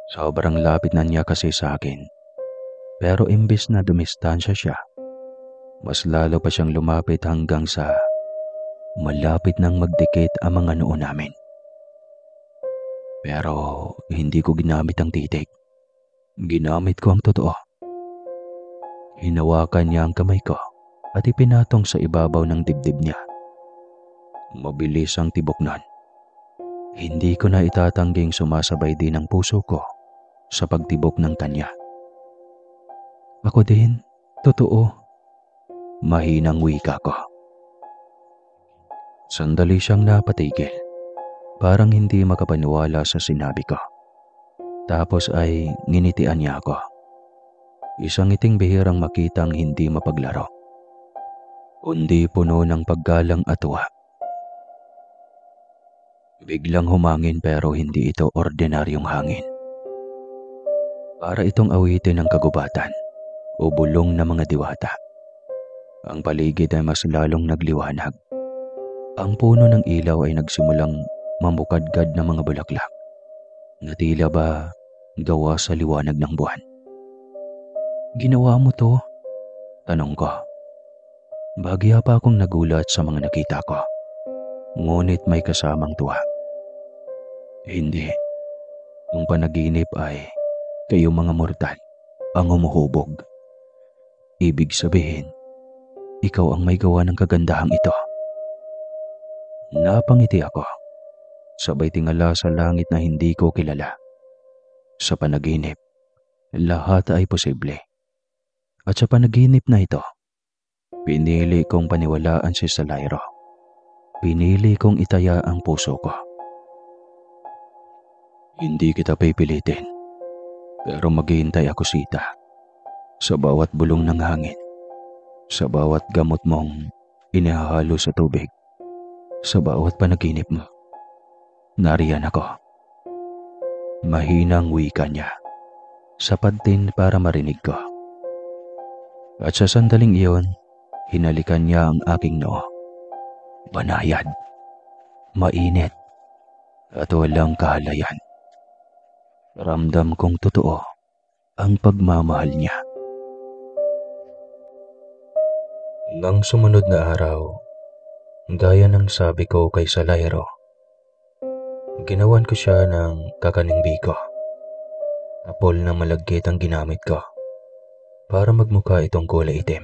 Sobrang lapit na niya kasi sa akin. Pero imbis na dumistansya siya, mas lalo pa siyang lumapit hanggang sa malapit nang magdikit ang mga noo namin. Pero hindi ko ginamit ang titig. Ginamit ko ang totoo. Hinawakan niya ang kamay ko at ipinatong sa ibabaw ng dibdib niya. Mabilis ang tibok nun. Hindi ko na itatangging sumasabay din ang puso ko sa pagtibok ng kanya. Ako din, totoo. Mahinang wika ko. Sandali siyang napatigil. Parang hindi makapaniwala sa sinabi ko. Tapos ay nginitian niya ako. Isang ngiting bihirang makitang hindi mapaglaro. Kundi puno ng paggalang at tuwa. Biglang humangin pero hindi ito ordinaryong hangin. Para itong awitin ng kagubatan o bulong ng mga diwata. Ang paligid ay mas lalong nagliwanag. Ang puno ng ilaw ay nagsimulang mamukadkad ng mga bulaklak na tila ba gawa sa liwanag ng buwan. Ginawa mo to? Tanong ko. Bahagya pa akong nagulat sa mga nakita ko. Ngunit may kasamang tuwa. Hindi. Ang panaginip ay kayo mga mortal ang humuhubog. Ibig sabihin, ikaw ang may gawa ng kagandahang ito. Napangiti ako. Sabay tingala sa langit na hindi ko kilala. Sa panaginip, lahat ay posible. At sa panaginip na ito, pinili kong paniwalaan si Salairo. Pinili kong itaya ang puso ko. Hindi kita pipilitin, pero maghihintay ako, Sita. Sa bawat bulong ng hangin, sa bawat gamot mong inihahalo sa tubig, sa bawat panaginip mo. Nariyan ako. Mahinang wika niya. Sapat din para marinig ko. At sa sandaling iyon, hinalikan niya ang aking noo. Banayad, mainit, at walang kahalayan. Ramdam kong totoo ang pagmamahal niya. Nang sumunod na araw, gaya ng sabi ko kay Salairo, ginawan ko siya ng kakaning biko. Apol na malagkit ang ginamit ko para magmukha itong kulay itim.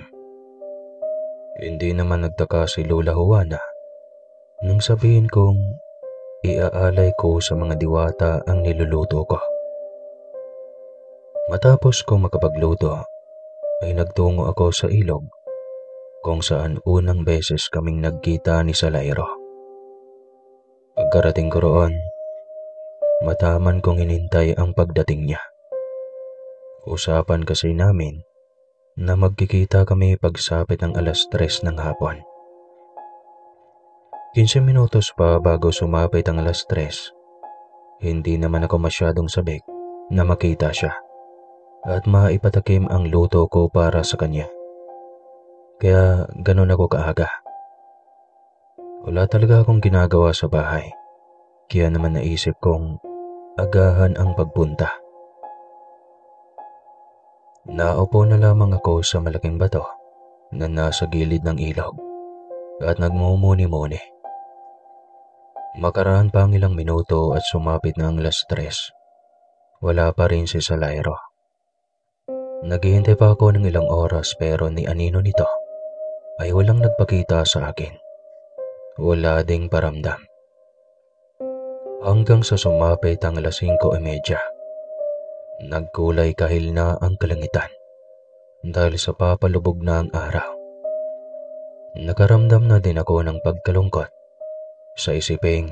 Hindi naman nagtaka si Lola Juana nang sabihin kong iaalay ko sa mga diwata ang niluluto ko. Matapos kong makapagluto, ay nagtungo ako sa ilog kung saan unang beses kaming nagkita ni Salairo. Pagkarating ko roon, mataman kong hinintay ang pagdating niya. Usapan kasi namin na magkikita kami pagsapit ng 3:00 ng hapon. 15 minutos pa bago sumapit ang 3:00, hindi naman ako masyadong sabik na makita siya at maipatakim ang luto ko para sa kanya. Kaya ganun ako kaaga. Wala talaga akong ginagawa sa bahay, kaya naman naisip kong agahan ang pagpunta. Naupo na lamang ako sa malaking bato na nasa gilid ng ilog at nagmumuni-muni. Makaraan pa ang ilang minuto at sumapit na ang 3:00. Wala pa rin si Salairo. Naghihintay pa ako ng ilang oras pero ni anino nito ay walang nagpakita sa akin. Wala ding paramdam. Hanggang sa sumapit ang 5:30. Nagkulay kahil na ang kalangitan dahil sa papalubog na ang araw. Nakaramdam na din ako ng pagkalungkot sa isiping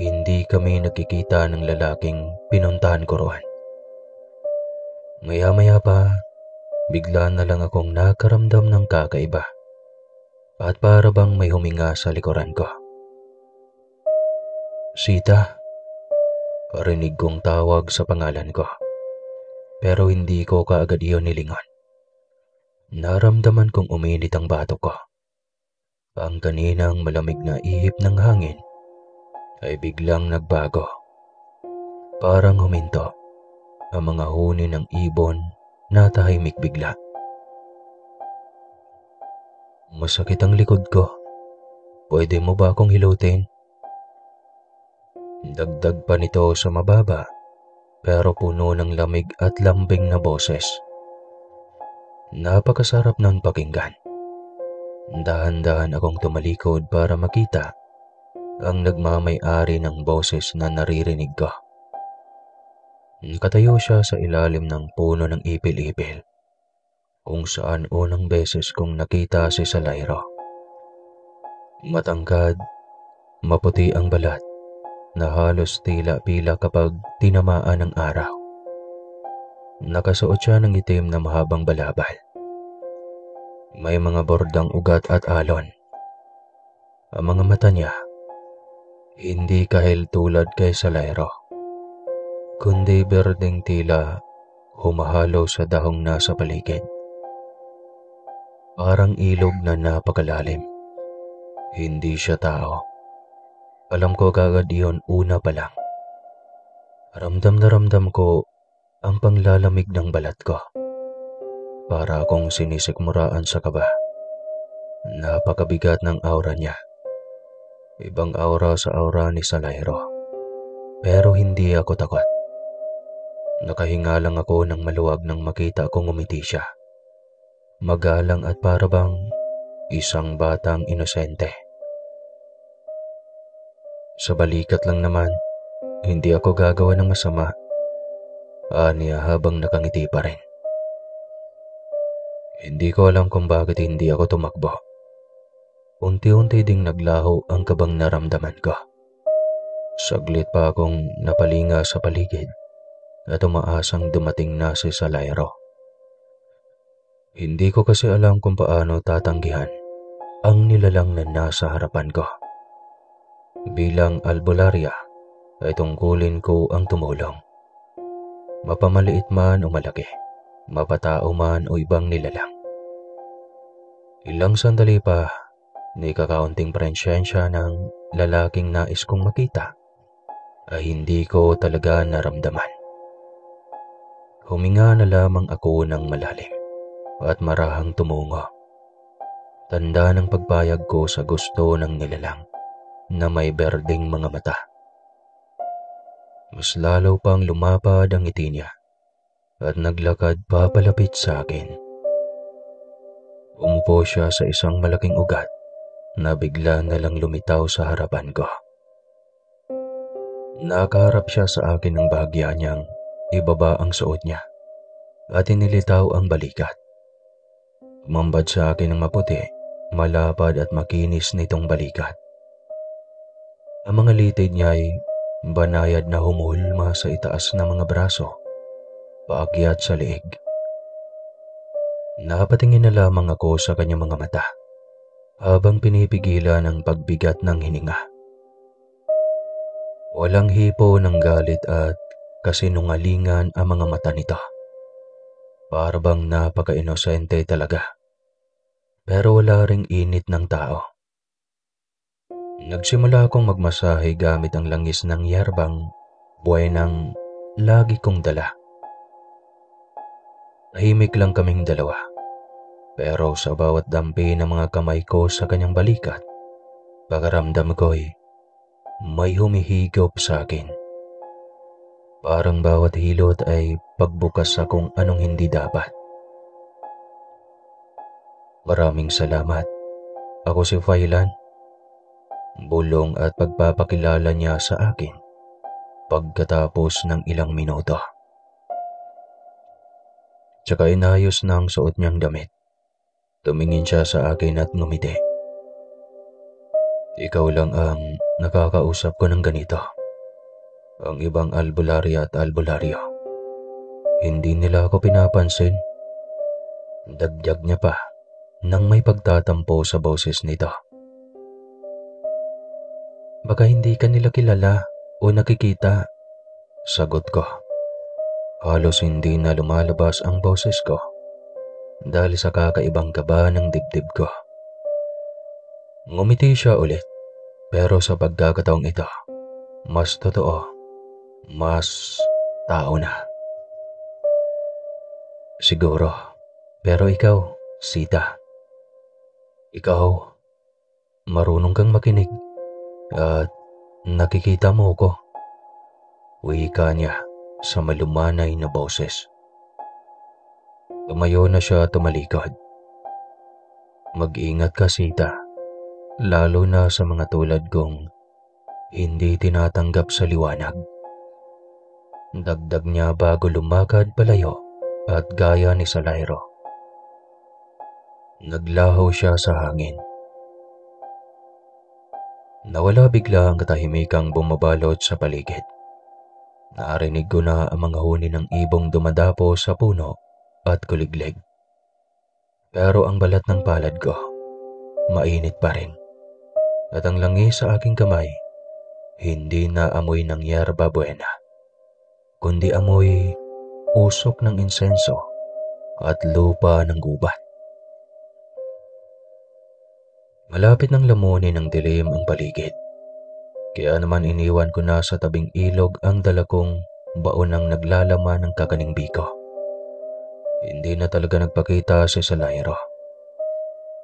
hindi kami nakikita ng lalaking pinuntahan ko roon. Maya-maya pa, bigla na lang akong nakaramdam ng kakaiba at para bang may huminga sa likuran ko. Sita, parinig kong tawag sa pangalan ko. Pero hindi ko kaagad iyon nilingon. Naramdaman kong uminit ang batok ko. Ang kaninang malamig na ihip ng hangin ay biglang nagbago. Parang huminto ang mga huni ng ibon na tahimik bigla. Masakit ang likod ko. Pwede mo ba akong hilutin? Dagdag pa nito sa mababa pero puno ng lamig at lambing na boses. Napakasarap ng pakinggan. Dahan-dahan akong tumalikod para makita ang nagmamay-ari ng boses na naririnig ko. Nakatayo siya sa ilalim ng puno ng ipil-ipil, kung saan unang beses kong nakita si Salairo. Matangkad, maputi ang balat, na halos tila pila kapag tinamaan ng araw. Nakasuot siya ng itim na mahabang balabal. May mga bordang ugat at alon. Ang mga mata niya, hindi kahil tulad kay Salairo, kundi berdeng tila humahalo sa dahong nasa paligid. Parang ilog na napakalalim. Hindi siya tao. Alam ko kagad iyon una pa lang. Ramdam na ramdam ko ang panglalamig ng balat ko. Para akong sinisikmuraan sa kaba. Napakabigat ng aura niya. Ibang aura sa aura ni Salairo. Pero hindi ako takot. Nakahinga lang ako ng maluwag nang makita kong ngumiti siya. Magalang at parabang isang batang inosente. Sa balikat lang naman, hindi ako gagawa ng masama. Aniya habang nakangiti pa rin. Hindi ko alam kung bakit hindi ako tumakbo. Unti-unti ding naglaho ang kabang naramdaman ko. Saglit pa akong napalinga sa paligid at umaasang dumating na si Salairo. Hindi ko kasi alam kung paano tatanggihan ang nilalang na nasa harapan ko. Bilang albularya ay tungkulin ko ang tumulong. Mapamaliit man o malaki, mapatao man o ibang nilalang. Ilang sandali pa, ni kakaunting presensya ng lalaking nais kong makita ay hindi ko talaga naramdaman. Huminga na lamang ako ng malalim at marahang tumungo. Tanda ng pagpayag ko sa gusto ng nilalang na may berdeng mga mata. Mas lalo pang lumapad ang ngiti niya at naglakad papalapit sa akin. Umupo siya sa isang malaking ugat na bigla na lang lumitaw sa harapan ko. Nakaharap siya sa akin ng bahagya niyang ibaba ang suot niya at inilitaw ang balikat. Umambad sa akin ng maputi, malapad at makinis nitong balikat. Ang mga litid niya ay banayad na humulma sa itaas na mga braso, paakyat sa leeg. Napatingin na lamang ako sa kanyang mga mata habang pinipigilan ang pagbigat ng hininga. Walang hipo ng galit at kasinungalingan ang mga mata nito. Para bang napaka-inosente talaga. Pero wala ring init ng tao. Nagsimula akong magmasahe gamit ang langis ng yerbang buwaynang lagi kong dala. Tahimik lang kaming dalawa. Pero sa bawat dampi ng mga kamay ko sa kanyang balikat, pakaramdam ko'y may humihigop sa akin. Parang bawat hilot ay pagbukas sa kung anong hindi dapat. Maraming salamat. Ako si Failan. Bulong at pagpapakilala niya sa akin pagkatapos ng ilang minuto. Tsaka inayos na ang suot niyang damit. Tumingin siya sa akin at ngumiti. Ikaw lang ang nakakausap ko ng ganito. Ang ibang albularya at albularyo, hindi nila ako pinapansin. Dagdag niya pa nang may pagtatampo sa boses nito. Baka hindi ka nila kilala o nakikita, sagot ko. Halos hindi na lumalabas ang boses ko dahil sa kakaibang kaba ng dibdib ko. Ngumiti siya ulit, pero sa pagkakataong ito, mas totoo, mas tao na. Siguro, pero ikaw, Sita, ikaw, marunong kang makinig at nakikita mo ko. Wika niya sa malumanay na boses. Tumayo na siya at tumalikod. Mag-ingat ka, Sita, lalo na sa mga tulad kong hindi tinatanggap sa liwanag. Dagdag niya bago lumakad palayo at gaya ni Salairo. Naglaho siya sa hangin. Nawala bigla ang katahimikang bumabalot sa paligid. Narinig ko na ang mga huni ng ibong dumadapo sa puno at kuliglig. Pero ang balat ng palad ko, mainit pa rin. At ang langis sa aking kamay, hindi na amoy ng yerba buena, kundi amoy usok ng insenso at lupa ng gubat. Malapit ng lamunin ng dilim ang paligid. Kaya naman iniwan ko na sa tabing ilog ang dala kong baon ng naglalaman ng kakaning biko. Hindi na talaga nagpakita si Salairo.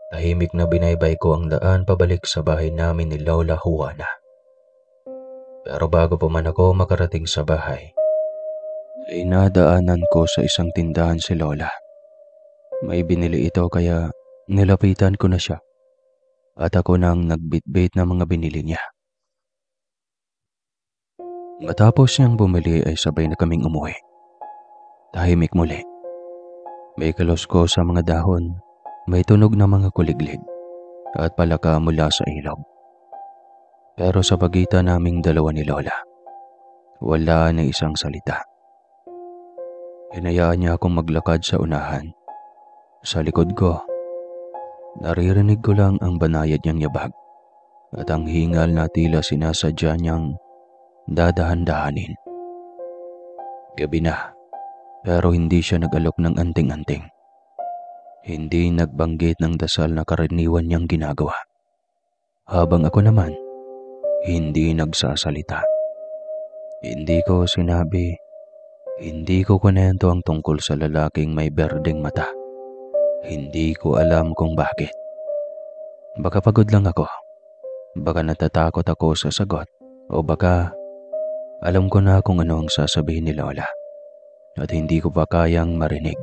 Tahimik na binaybay ko ang daan pabalik sa bahay namin ni Lola Juana. Pero bago pa man ako makarating sa bahay, ay nadaanan ko sa isang tindahan si Lola. May binili ito kaya nilapitan ko na siya at ako nang nagbitbit ng mga binili niya. Matapos niyang bumili ay sabay na kaming umuwi. Tahimik muli. May kalusko sa mga dahon, may tunog ng mga kuliglig at palaka mula sa ilog. Pero sa pagitan naming dalawa ni Lola, wala na isang salita. Hinayaan niya akong maglakad sa unahan. Sa likod ko, naririnig ko lang ang banayad niyang yabag at ang hingal na tila sinasadya niyang dadahan-dahanin. Gabi na, pero hindi siya nag-alok ng anting-anting. Hindi nagbanggit ng dasal na karaniwan niyang ginagawa. Habang ako naman, hindi nagsasalita. Hindi ko sinabi, hindi ko kunento ang tungkol sa lalaking may berdeng mata. Hindi ko alam kung bakit. Baka pagod lang ako. Baka natatakot ako sa sagot. O baka alam ko na kung ano ang sasabihin ni Lola at hindi ko pa kayang marinig.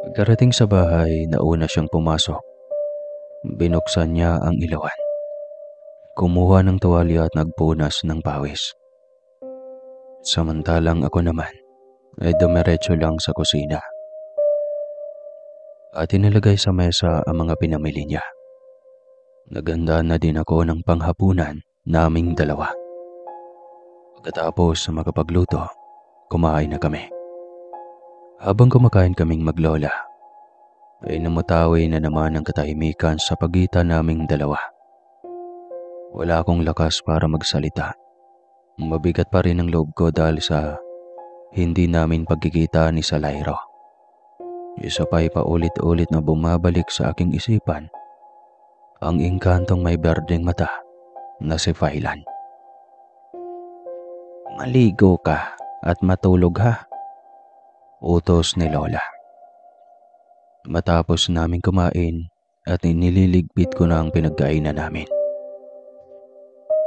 Pagkarating sa bahay, nauna siyang pumasok. Binuksan niya ang ilawan. Kumuha ng tuwalya at nagpunas ng pawis. Samantalang ako naman ay dumiretso lang sa kusina. At inilagay sa mesa ang mga pinamili niya. Naganda na din ako ng panghapunan naming dalawa. Pagkatapos sa makapagluto, kumain na kami. Habang kumakain kaming maglola, ay namutawi na naman ang katahimikan sa pagitan naming dalawa. Wala akong lakas para magsalita. Mabigat pa rin ang loob ko dahil sa hindi namin pagkikita ni Salairo. Isa pa'y paulit-ulit na bumabalik sa aking isipan ang engkantong may berdeng mata na si Failan. Maligo ka at matulog ha, utos ni Lola. Matapos naming kumain at inililigpit ko na ang pinagkainan namin.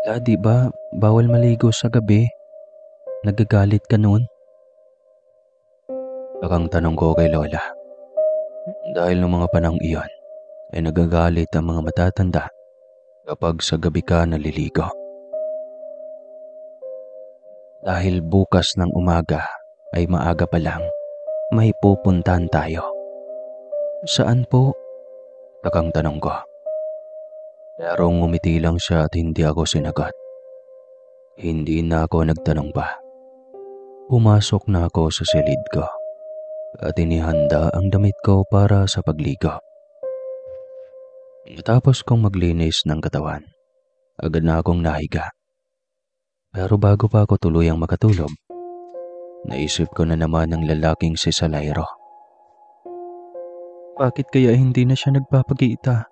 Di ba bawal maligo sa gabi? Nagagalit ka nun? Takang tanong ko kay Lola. Dahil noong mga panahong iyon ay nagagalit ang mga matatanda kapag sa gabi ka naliligo. Dahil bukas ng umaga ay maaga pa lang, may pupuntahan tayo. Saan po? Takang tanong ko. Pero ngumiti lang siya at hindi ako sinagot. Hindi na ako nagtanong pa. Pumasok na ako sa silid ko at inihanda ang damit ko para sa pagligo. Matapos kong maglinis ng katawan, agad na akong nahiga. Pero bago pa ako tuluyang makatulog, naisip ko na naman ang lalaking si Salairo. Bakit kaya hindi na siya nagpapakita?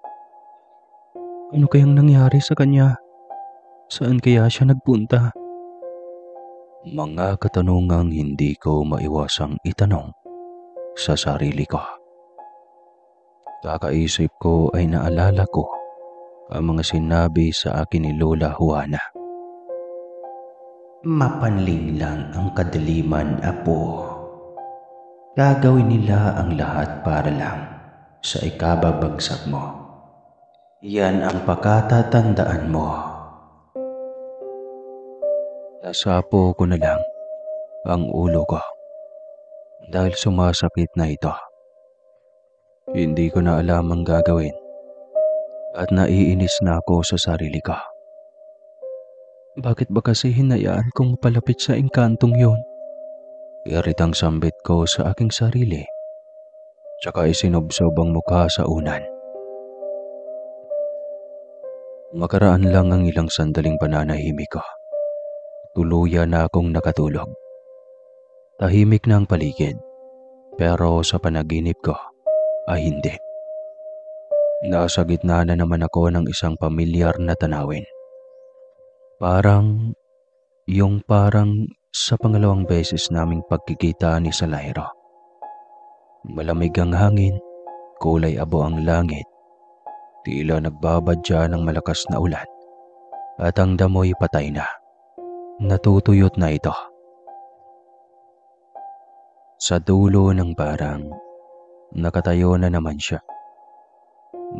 Ano kayang nangyari sa kanya? Saan kaya siya nagpunta? Mga katanungang hindi ko maiwasang itanong sa sarili ko. Kakaisip ko ay naalala ko ang mga sinabi sa akin ni Lola Juana. Mapanling lang ang kadiliman, apo. Gagawin nila ang lahat para lang sa ikababagsak mo. Yan ang pakatatandaan mo. Nasapo ko na lang ang ulo ko dahil sumasakit na ito. Hindi ko na alam ang gagawin at naiinis na ako sa sarili ko. Bakit ba kasi hinayaan kong palapit sa engkantong yun? Iritang sambit ko sa aking sarili, tsaka isinobsob ang mukha sa unan. Makaraan lang ang ilang sandaling pananahimik ko. Tuluyan na akong nakatulog. Tahimik na ang paligid, pero sa panaginip ko ay hindi. Nasa gitna na naman ako ng isang pamilyar na tanawin. Parang sa pangalawang beses naming pagkikita ni Salairo. Malamig ang hangin, kulay abo ang langit, tila nagbabadya ng malakas na ulan, at ang damoy patay na. Natutuyot na ito. Sa dulo ng barang, nakatayo na naman siya.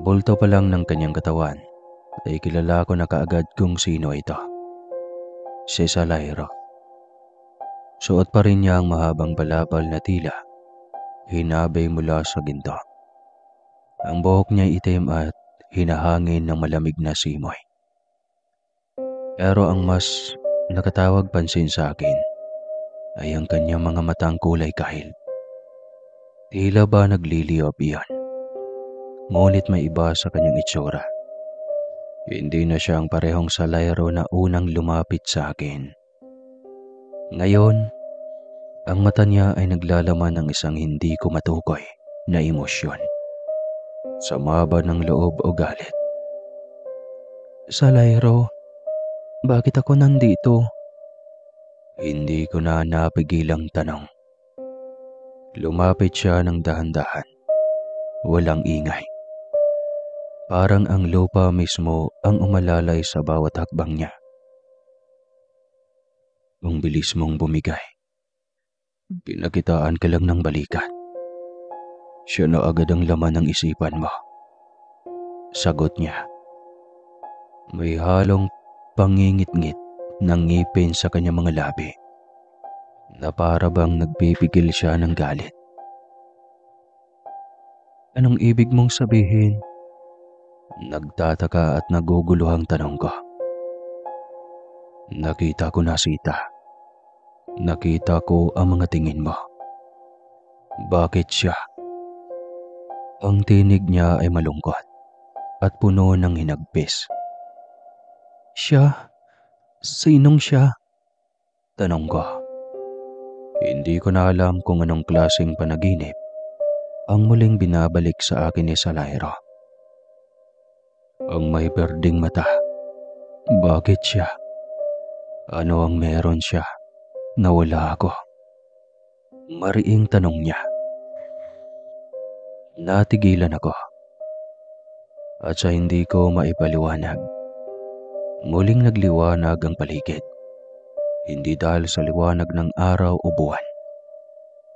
Bulto pa lang ng kanyang katawan ay kilala ko na kaagad kung sino ito. Si Salairo. Suot pa rin niya ang mahabang balabal na tila, hinabay mula sa ginto. Ang buhok niya itim at hinahangin ng malamig na simoy. Pero ang mas nakatawag pansin sa akin ay ang kanyang mga matang kulay kahil. Tila ba nagliliyab iyan? Ngunit may iba sa kanyang itsura. Hindi na siya ang parehong Salairo na unang lumapit sa akin. Ngayon, ang mata niya ay naglalaman ng isang hindi ko matukoy na emosyon. Sama ba ng loob o galit? Salairo, bakit ako nandito? Hindi ko na napigilang tanong. Lumapit siya ng dahan-dahan. Walang ingay. Parang ang lupa mismo ang umalalay sa bawat hakbang niya. Ang bilis mong bumigay. Pinakitaan ka lang ng balikat. Siya na agad ang laman ng isipan mo. Sagot niya. May halong pangingit-ngit ng ngipin sa kanyang mga labi na para bang nagpipigil siya ng galit. Anong ibig mong sabihin? Nagtataka at naguguluhang tanong ko. Nakita ko na, Sita. Nakita ko ang mga tingin mo. Bakit siya? Ang tinig niya ay malungkot at puno ng hinagpis. Siya? Sinong siya? Tanong ko. Hindi ko na alam kung anong klaseng panaginip ang muling binabalik sa akin ni Salairo. Ang may berdeng mata. Bakit siya? Ano ang meron siya? Nawala ako. Mariing tanong niya. Natigilan ako. At sa hindi ko maipaliwanag, muling nagliwanag ang paligid. Hindi dahil sa liwanag ng araw o buwan.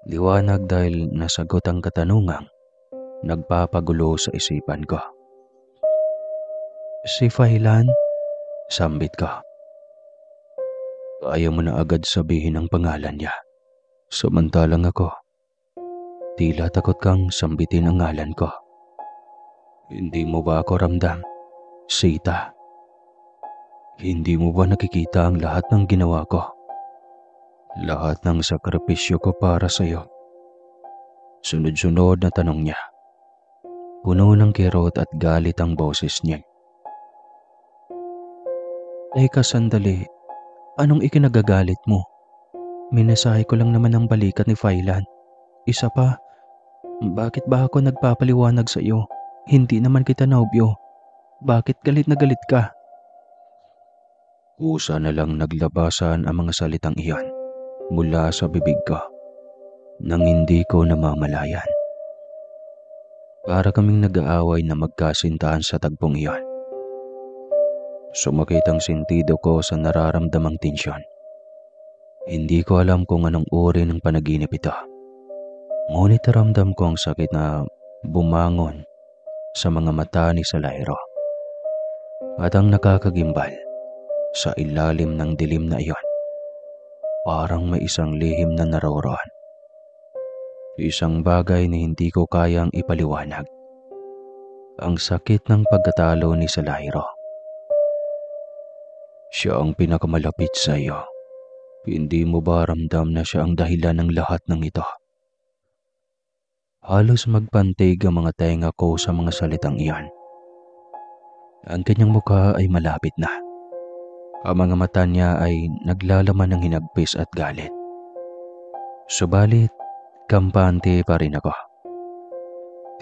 Liwanag dahil nasagot ang katanungang nagpapagulo sa isipan ko. Si Failan? Sambit ko. Ayaw mo na agad sabihin ang pangalan niya. Samantalang ako, tila takot kang sambitin ang ngalan ko. Hindi mo ba ako ramdam, Sita? Hindi mo ba nakikita ang lahat ng ginawa ko? Lahat ng sakripisyo ko para sa iyo. Sunod-sunod na tanong niya. Puno ng kirot at galit ang boses niya. Teka sandali, anong ikinagagalit mo? Minasahe ko lang naman ang balikat ni Failan. Isa pa, bakit ba ako nagpapaliwanag sa iyo? Hindi naman kita nobyo. Bakit galit na galit ka? Kusa na lang naglabasan ang mga salitang iyon mula sa bibig ko nang hindi ko namamalayan. Para kaming nag-aaway na magkasintahan sa tagpong iyon. Sumakit ang sentido ko sa nararamdamang tensyon. Hindi ko alam kung anong uri ng panaginip ito. Ngunit ramdam ko ang sakit na bumangon sa mga mata ni Salairo at ang nakakagimbal sa ilalim ng dilim na iyon. Parang may isang lihim na naroroon. Isang bagay na hindi ko kayang ipaliwanag. Ang sakit ng pagkatalo ni Salairo. Siya ang pinakamalapit sa iyo. Hindi mo ba ramdam na siya ang dahilan ng lahat ng ito? Halos magpantig ang mga tenga ko sa mga salitang iyan. Ang kanyang mukha ay malapit na. Ang mga mata niya ay naglalaman ng hinagpis at galit. Subalit, kampante pa rin ako.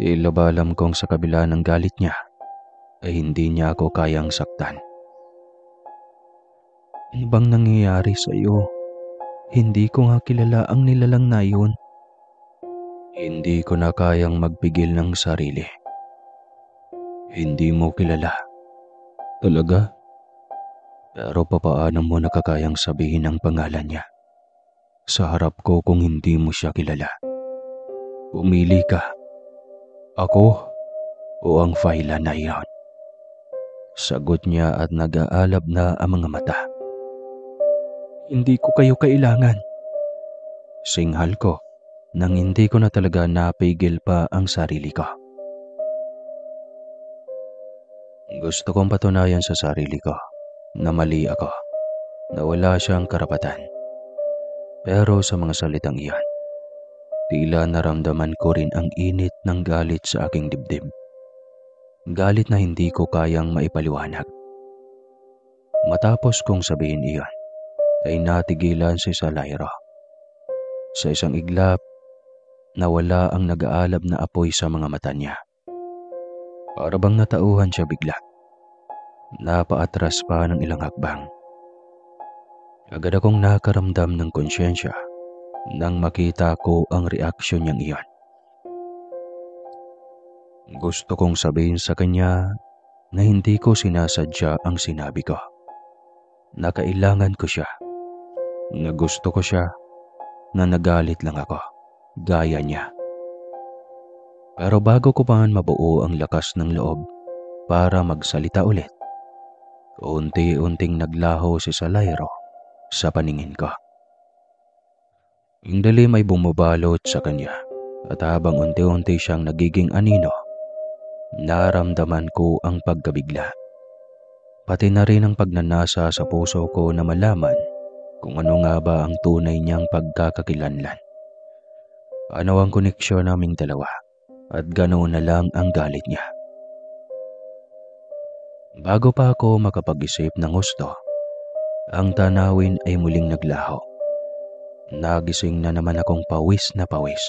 Tila ba alam kong sa kabila ng galit niya, ay hindi niya ako kayang saktan. Ano bang nangyayari sa iyo? Hindi ko nga kilala ang nilalang na yun. Hindi ko na kayang magpigil ng sarili. Hindi mo kilala. Talaga? Pero papaano mo nakakayang sabihin ang pangalan niya? Sa harap ko kung hindi mo siya kilala. Pumili ka. Ako o ang Fayla na iyon? Sagot niya at nag-aalab na ang mga mata. Hindi ko kayo kailangan. Singhal ko nang hindi ko na talaga napigil pa ang sarili ko. Gusto kong patunayan sa sarili ko na mali ako, na wala siyang karapatan. Pero sa mga salitang iyan, tila naramdaman ko rin ang init ng galit sa aking dibdib. Galit na hindi ko kayang maipaliwanag. Matapos kong sabihin iyon, ay natigilan si Salairo. Sa isang iglap, nawala ang nag-aalab na apoy sa mga mata niya. Para bang natauhan siya bigla. Napaatras pa ng ilang hakbang. Agad akong nakaramdam ng konsyensya nang makita ko ang reaksyon niyang iyon. Gusto kong sabihin sa kanya na hindi ko sinasadya ang sinabi ko. Na kailangan ko siya. Na gusto ko siya. Na nagalit lang ako. Gaya niya. Pero bago ko pa man mabuo ang lakas ng loob para magsalita ulit, unti-unting naglaho si Salairo sa paningin ko. Yung dilim ay bumabalot sa kanya at habang unti-unti siyang nagiging anino, naramdaman ko ang pagkabigla. Pati na rin ang pagnanasa sa puso ko na malaman kung ano nga ba ang tunay niyang pagkakakilanlan. Ano ang koneksyon naming dalawa at ganoon na lang ang galit niya. Bago pa ako makapag-isip ng gusto, ang tanawin ay muling naglaho. Nagising na naman akong pawis na pawis.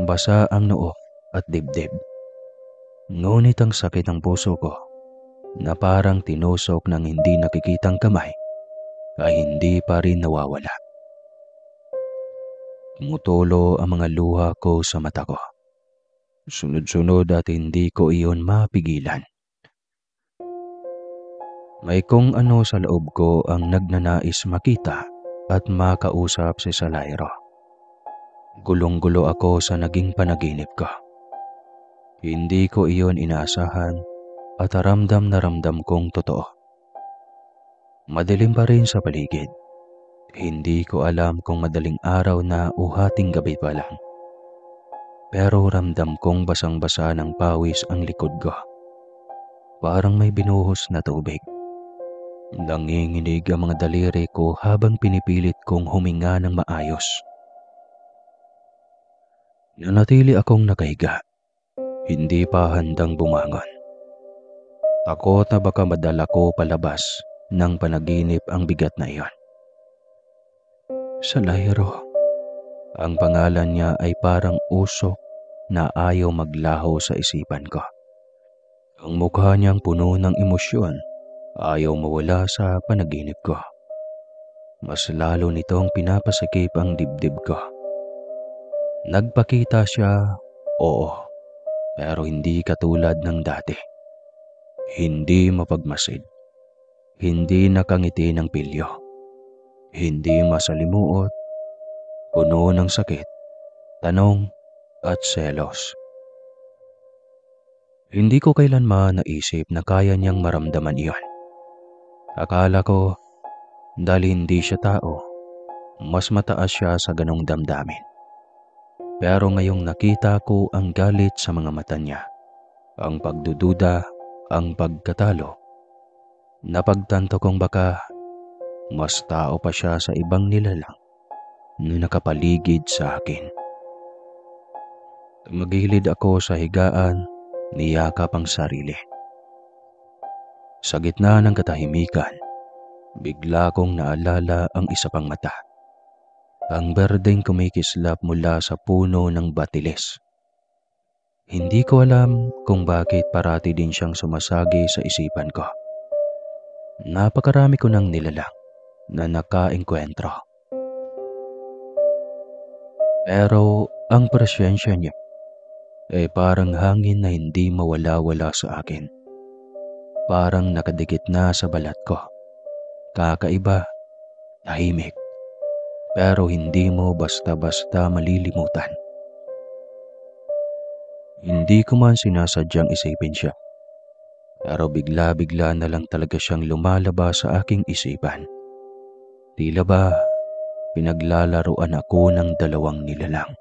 Basa ang noo at dibdib. Ngunit ang sakit ng puso ko na parang tinusok ng hindi nakikitang kamay ay hindi pa rin nawawala. Tumutulo ang mga luha ko sa mata ko. Sunod-sunod at hindi ko iyon mapigilan. May kung ano sa loob ko ang nagnanais makita at makausap si Salairo. Gulong-gulo ako sa naging panaginip ko. Hindi ko iyon inaasahan at ramdam na ramdam kong totoo. Madilim pa rin sa paligid. Hindi ko alam kung madaling araw na o hating gabi pa lang. Pero ramdam kong basang-basa ng pawis ang likod ko. Parang may binuhos na tubig. Nanginginig ang mga daliri ko habang pinipilit kong huminga ng maayos. Nanatili akong nakahiga. Hindi pa handang bumangon. Takot na baka madala ko palabas ng panaginip ang bigat na iyon. Salairo. Ang pangalan niya ay parang usok na ayaw maglaho sa isipan ko. Ang mukha niyang puno ng emosyon, ayaw mawala sa panaginip ko. Mas lalo nitong pinapasikip ang dibdib ko. Nagpakita siya, oo, pero hindi katulad ng dati. Hindi mapagmasid. Hindi nakangiti ng pilyo. Hindi masalimuot. Puno ng sakit tanong at selos. Hindi ko kailanman naisip na kaya niyang maramdaman iyon. Akala ko dahil hindi siya tao, mas mataas siya sa ganong damdamin. Pero ngayong nakita ko ang galit sa mga mata niya, ang pagdududa, ang pagkatalo, napagtanto kong baka mas tao pa siya sa ibang nilalang na nakapaligid sa akin. Tumagilid ako sa higaan, niyakap ang sarili. Sa gitna ng katahimikan, bigla kong naalala ang isa pang mata. Ang berdeng kumikislap mula sa puno ng batilis. Hindi ko alam kung bakit parati din siyang sumasagi sa isipan ko. Napakarami ko ng nilalang na nakaengkwentro. Pero ang presensya niya ay parang hangin na hindi mawala-wala sa akin. Parang nakadikit na sa balat ko. Kakaiba, tahimik, pero hindi mo basta-basta malilimutan. Hindi ko man sinasadyang isipin siya, pero bigla-bigla na lang talaga siyang lumalabas sa aking isipan. Tila ba pinaglalaruan ako ng dalawang nilalang.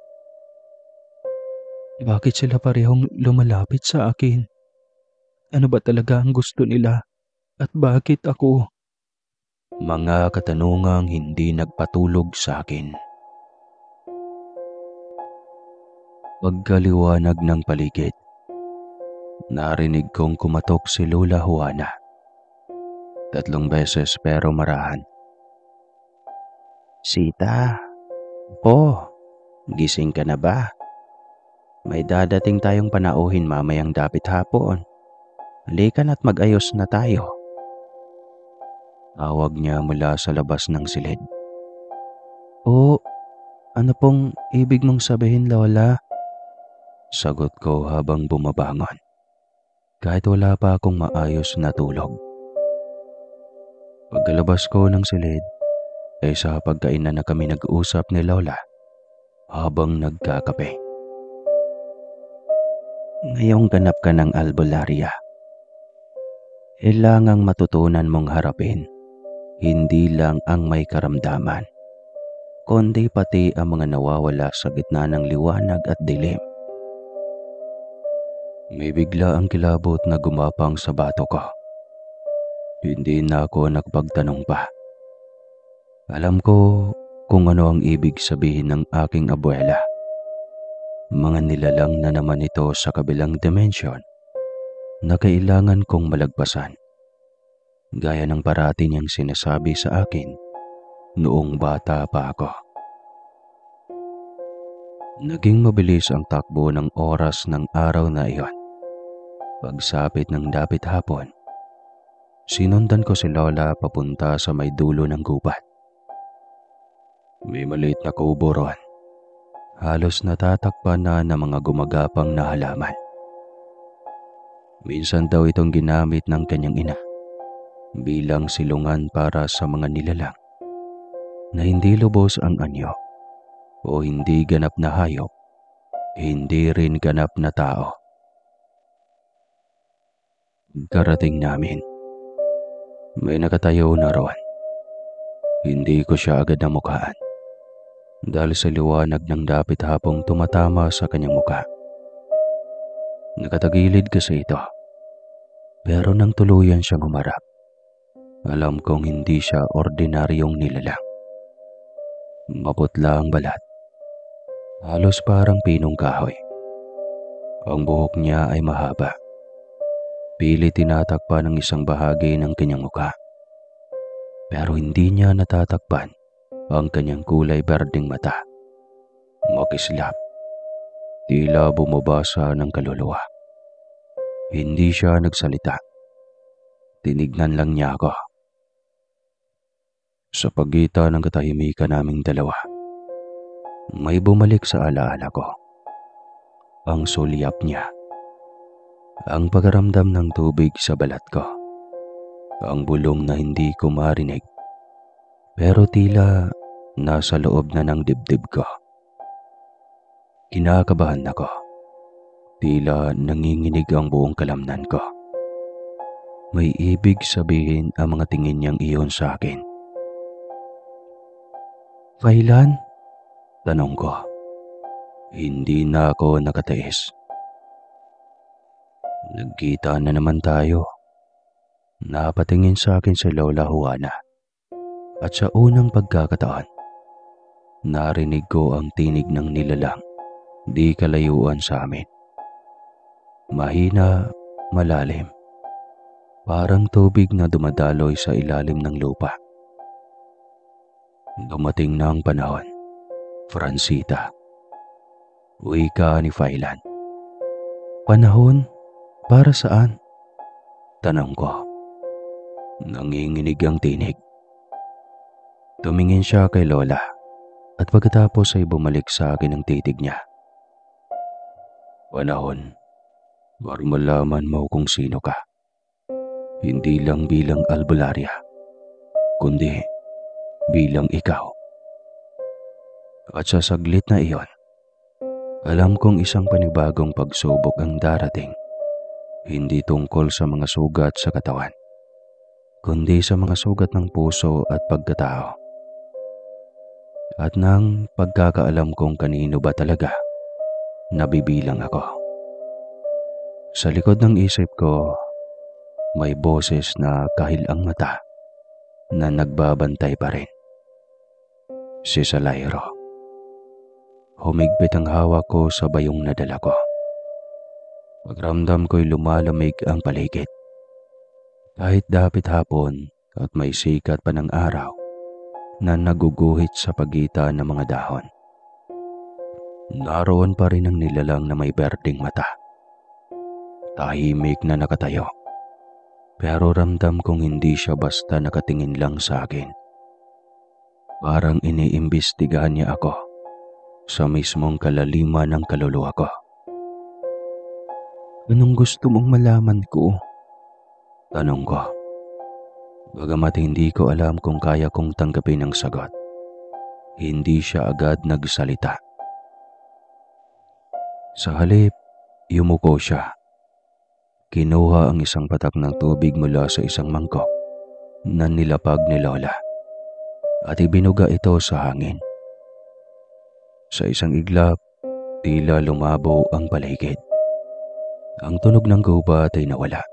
Bakit sila parehong lumalapit sa akin? Ano ba talaga ang gusto nila? At bakit ako? Mga katanungang hindi nagpatulog sa akin. Pagkaliwanag ng paligid, narinig kong kumatok si Lola Juana. 3 beses pero marahan. Sita, po, gising ka na ba? May dadating tayong panauhin mamayang dapit hapon. Halika na't mag-ayos na tayo. Tawag niya mula sa labas ng silid. O, ano pong ibig mong sabihin, Lola? Sagot ko habang bumabangon. Kahit wala pa akong maayos na tulog. Pagkalabas ko ng silid, ay sa pagkainan na kami nag-uusap ni Lola habang nagkakape. Ngayong ganap ka ng albularya, kailangang matutunan mong harapin hindi lang ang may karamdaman, kundi pati ang mga nawawala sa gitna ng liwanag at dilim. May bigla ang kilabot na gumapang sa bato ko. Hindi na ako nakapagtanong pa. Alam ko kung ano ang ibig sabihin ng aking abuela. Mga nilalang na naman ito sa kabilang dimensyon na kailangan kong malagpasan. Gaya ng parati niyang sinasabi sa akin noong bata pa ako. Naging mabilis ang takbo ng oras ng araw na iyon. Pagsapit ng dapit hapon, sinundan ko si Lola papunta sa may dulo ng gubat. May maliit na kubo roon. Halos natatakpan na ng mga gumagapang na halaman. Minsan daw itong ginamit ng kanyang ina bilang silungan para sa mga nilalang na hindi lubos ang anyo o hindi ganap na hayop, hindi rin ganap na tao. Karating namin, may nakatayo na roon. Hindi ko siya agad namukhaan dahil sa liwanag ng dapit hapong tumatama sa kanyang muka. Nakatagilid kasi ito, pero nang tuluyan siyang humarap, alam kong hindi siya ordinaryong nilalang. Maputla ang balat, halos parang pinong kahoy. Ang buhok niya ay mahaba, pilit tinatakpan ng isang bahagi ng kanyang muka. Pero hindi niya natatakpan ang kanyang kulay berdeng mata. Makislap, tila bumabasa ng kaluluwa. Hindi siya nagsalita. Tinignan lang niya ako. Sa pagitan ng katahimikan naming dalawa, may bumalik sa alaala ko. Ang sulyap niya. Ang pagkaramdam ng tubig sa balat ko. Ang bulong na hindi ko marinig. Pero tila nasa loob na ng dibdib ko. Kinakabahan ako. Tila nanginginig ang buong kalamnan ko. May ibig sabihin ang mga tingin niyang iyon sa akin. Kailan? Tanong ko. Hindi na ako nakatiis. Nagkita na naman tayo. Napatingin sa akin si Lola Juana. At sa unang pagkakataon, narinig ko ang tinig ng nilalang di kalayuan sa amin. Mahina, malalim. Parang tubig na dumadaloy sa ilalim ng lupa. Dumating na ang panahon, Francita. Wika ni Failan. Panahon? Para saan? Tanong ko. Nanginginig ang tinig. Tumingin siya kay Lola at pagkatapos ay bumalik sa akin ang titig niya. Panahon, para malaman mo kung sino ka. Hindi lang bilang albularya, kundi bilang ikaw. At sa saglit na iyon, alam kong isang panibagong pagsubok ang darating. Hindi tungkol sa mga sugat sa katawan, kundi sa mga sugat ng puso at pagkatao. At nang pagkakaalam kong kanino ba talaga, nabibilang ako. Sa likod ng isip ko, may boses na kahil ang mata na nagbabantay pa rin. Si Salairo. Humigpit ang hawak ko sa bayong nadala ko. Pagramdam ko'y lumalamig ang paligid. Kahit dapit hapon at may sikat pa ng araw na naguguhit sa pagitan ng mga dahon. Naroon pa rin ang nilalang na may berdeng mata. Tahimik na nakatayo. Pero ramdam kong hindi siya basta nakatingin lang sa akin. Parang iniimbestigahan niya ako sa mismong kalaliman ng kaluluwa ko. Anong gusto mong malaman ko? Tanong ko. Bagamat hindi ko alam kung kaya kong tanggapin ang sagot, hindi siya agad nagsalita. Sa halip, yumuko siya. Kinuha ang isang patak ng tubig mula sa isang mangkok na nilapag ni Lola at ibinuga ito sa hangin. Sa isang iglap, tila lumabo ang paligid. Ang tunog ng gubat ay nawala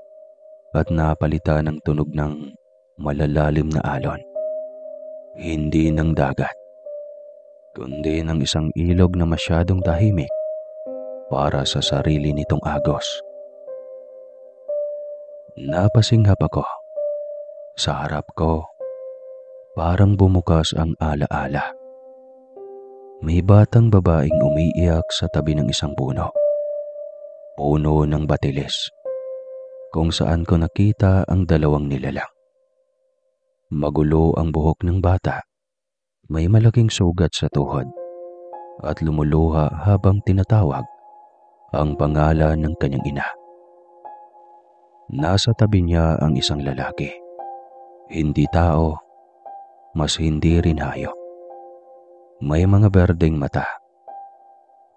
at napalitan ng tunog ng malalalim na alon. Hindi ng dagat, kundi ng isang ilog na masyadong tahimik para sa sarili nitong agos. Napasinghap ako. Sa harap ko, parang bumukas ang alaala. May batang babaeng umiiyak sa tabi ng isang puno. Puno ng batilis, kung saan ko nakita ang dalawang nilalang. Magulo ang buhok ng bata, may malaking sugat sa tuhod, at lumuluha habang tinatawag ang pangalan ng kanyang ina. Nasa tabi niya ang isang lalaki. Hindi tao, mas hindi rin hayop. May mga berdeng mata.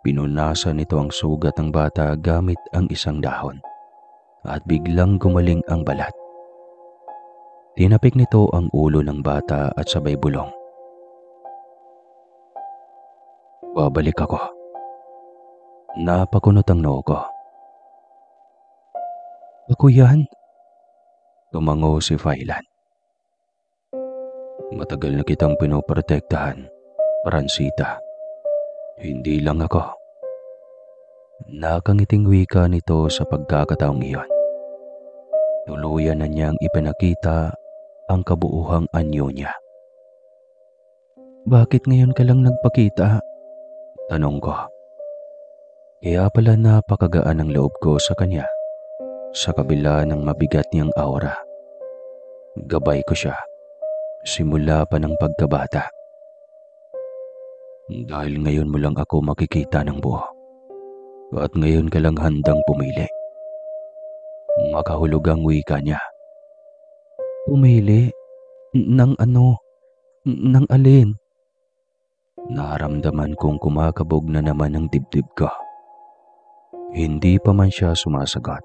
Pinunasan nito ang sugat ng bata gamit ang isang dahon at biglang gumaling ang balat. Tinapik nito ang ulo ng bata at sabay bulong. Babalik ako. Napakunot ang noo ko. Ako yan? Tumango si Failan. Matagal na kitang pinoprotektahan, Francita. Hindi lang ako. Nakangiting wika nito sa pagkakataong iyon. Tuluyan na niyang ipinakita ang kabuuhang anyo niya. Bakit ngayon ka lang nagpakita? Tanong ko. Kaya pala napakagaan ang loob ko sa kanya. Sa kabila ng mabigat niyang aura, gabay ko siya simula pa ng pagkabata. Dahil ngayon mo lang ako makikita ng buo at ngayon ka lang handang pumili. Makahulog ang wika niya. Pumili? Ng ano? Ng alin? Naramdaman kong kumakabog na naman ang dibdib ko. Hindi pa man siya sumasagot.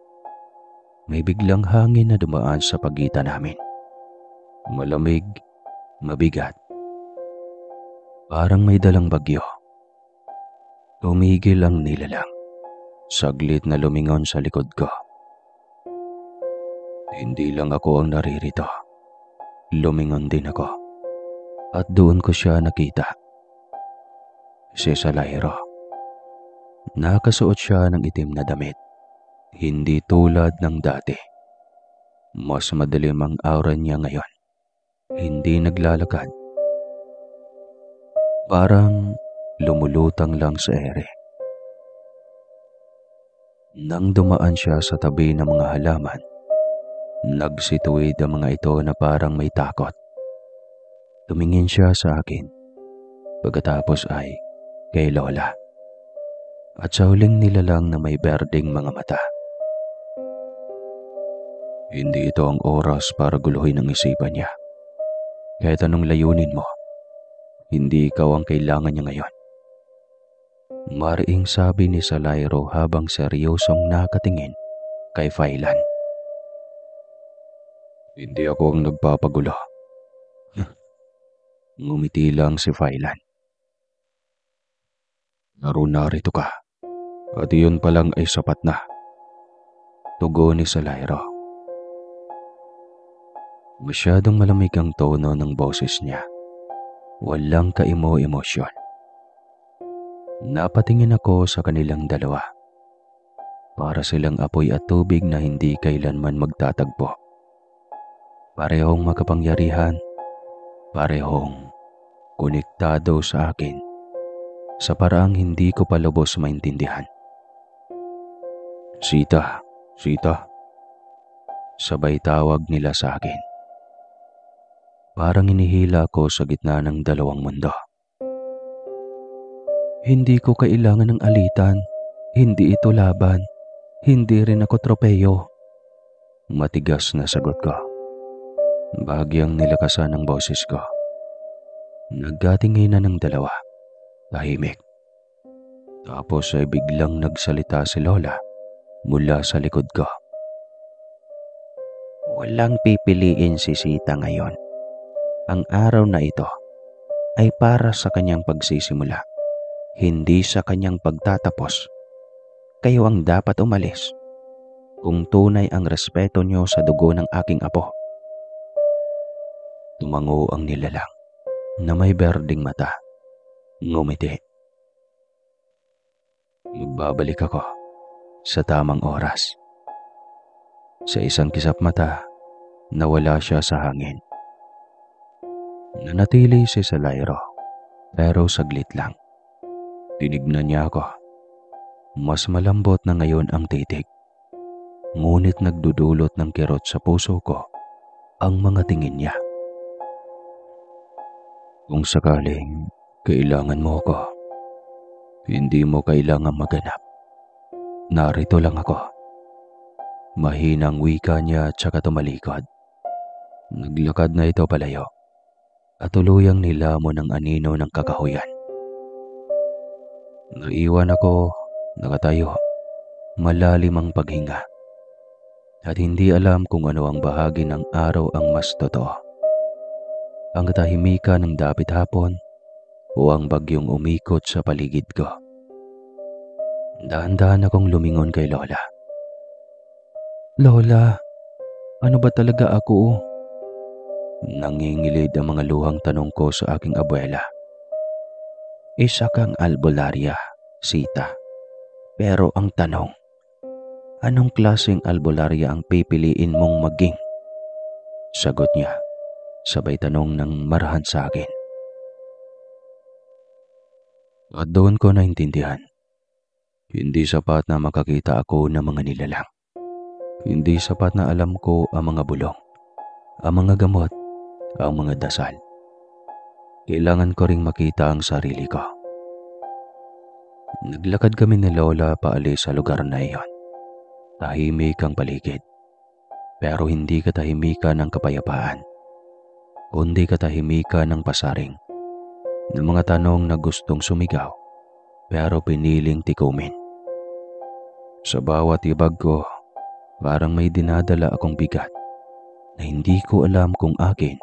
May biglang hangin na dumaan sa pagitan namin. Malamig, mabigat. Parang may dalang bagyo. Tumigil ang nilalang. Saglit na lumingon sa likod ko. Hindi lang ako ang naririto. Lumingon din ako. At doon ko siya nakita. Si Salairo. Nakasuot siya ng itim na damit. Hindi tulad ng dati. Mas madilim ang aura niya ngayon. Hindi naglalakad. Parang lumulutang lang sa ere. Nang dumaan siya sa tabi ng mga halaman, nagsituwid ang mga ito na parang may takot. Tumingin siya sa akin. Pagkatapos ay kay Lola. At sa huling nilalang na may berdeng mga mata. Hindi ito ang oras para guluhin ang isipan niya. Kahit anong layunin mo, hindi ikaw ang kailangan niya ngayon. Mariing sabi ni Salairo habang seryosong nakatingin kay Failan. Hindi ako ang nagpapagulo. Ngumiti lang si Failan. Narito ka. At iyon pa lang ay sapat na. Tugon ni Salairo. Masyadong malamig ang tono ng boses niya. Walang kaimo-emosyon. Napatingin ako sa kanilang dalawa. Para silang apoy at tubig na hindi kailanman magtatagpo. Parehong makapangyarihan. Parehong konektado sa akin sa paraang hindi ko pa lubos maintindihan. Sita, Sita. Sabay tawag nila sa akin. Parang inihila ko sa gitna ng dalawang mundo. Hindi ko kailangan ng alitan. Hindi ito laban. Hindi rin ako tropeyo. Matigas na sagot ko. Bahagyang nilakasan ang boses ko. Nagkatinginan ng dalawa. Tahimik. Tapos ay biglang nagsalita si Lola mula sa likod ko. Walang pipiliin si Sita ngayon. Ang araw na ito ay para sa kanyang pagsisimula, hindi sa kanyang pagtatapos. Kayo ang dapat umalis kung tunay ang respeto niyo sa dugo ng aking apo. Tumango ang nilalang na may berdeng mata. Ngumiti. Magbabalik ako sa tamang oras. Sa isang kisap mata, nawala siya sa hangin. Nanatili si Salairo, pero saglit lang. Tinignan niya ako. Mas malambot na ngayon ang titig. Ngunit nagdudulot ng kirot sa puso ko ang mga tingin niya. Kung sakaling kailangan mo ako, hindi mo kailangan maganap. Narito lang ako. Mahinang wika niya at saka tumalikod. Naglakad na ito palayo at tuluyang nilamon ang anino ng kakahuyan. Naiwan ako, nakatayo, malalim ang paghinga. At hindi alam kung ano ang bahagi ng araw ang mas totoo. Ang katahimikan ng dapit hapon o ang bagyong umikot sa paligid ko. Dahan-dahan akong lumingon kay Lola. Lola, ano ba talaga ako? Nangingilid ang mga luhang tanong ko sa aking abuela. Isa kang albularya, Sita. Pero ang tanong, anong klaseng albularya ang pipiliin mong maging? Sagot niya, sabay tanong ng marahan sa akin. At doon ko naintindihan. Hindi sapat na makakita ako ng mga nilalang. Hindi sapat na alam ko ang mga bulong, ang mga gamot, ang mga dasal. Kailangan ko ring makita ang sarili ko. Naglakad kami ni Lola paalis sa lugar na iyon. Tahimik ang paligid. Pero hindi katahimikan ng kapayapaan, kundi katahimikan ng pasaring. ng mga tanong na gustong sumigaw pero piniling tikumin. Sa bawat ibag ko, parang may dinadala akong bigat na hindi ko alam kung akin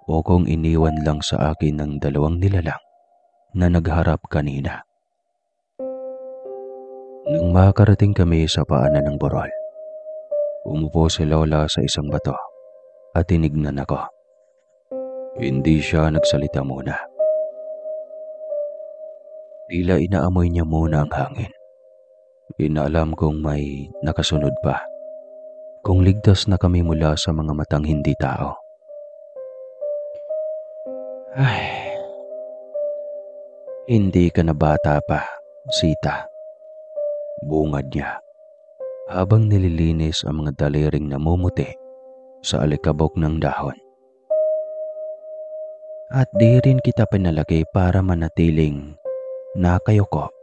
o kung iniwan lang sa akin ng dalawang nilalang na nagharap kanina. Nang makarating kami sa paanan ng burol, umupo si Lola sa isang bato at tinignan ako. Hindi siya nagsalita muna. Tila inaamoy niya muna ang hangin. Inaalam kong may nakasunod pa. Kung ligtas na kami mula sa mga matang hindi tao. Ay, hindi ka na bata pa, Sita. Bungad niya habang nililinis ang mga daliring namumuti sa alikabok ng dahon. At di rin kita pinalagay para manatiling nakayuko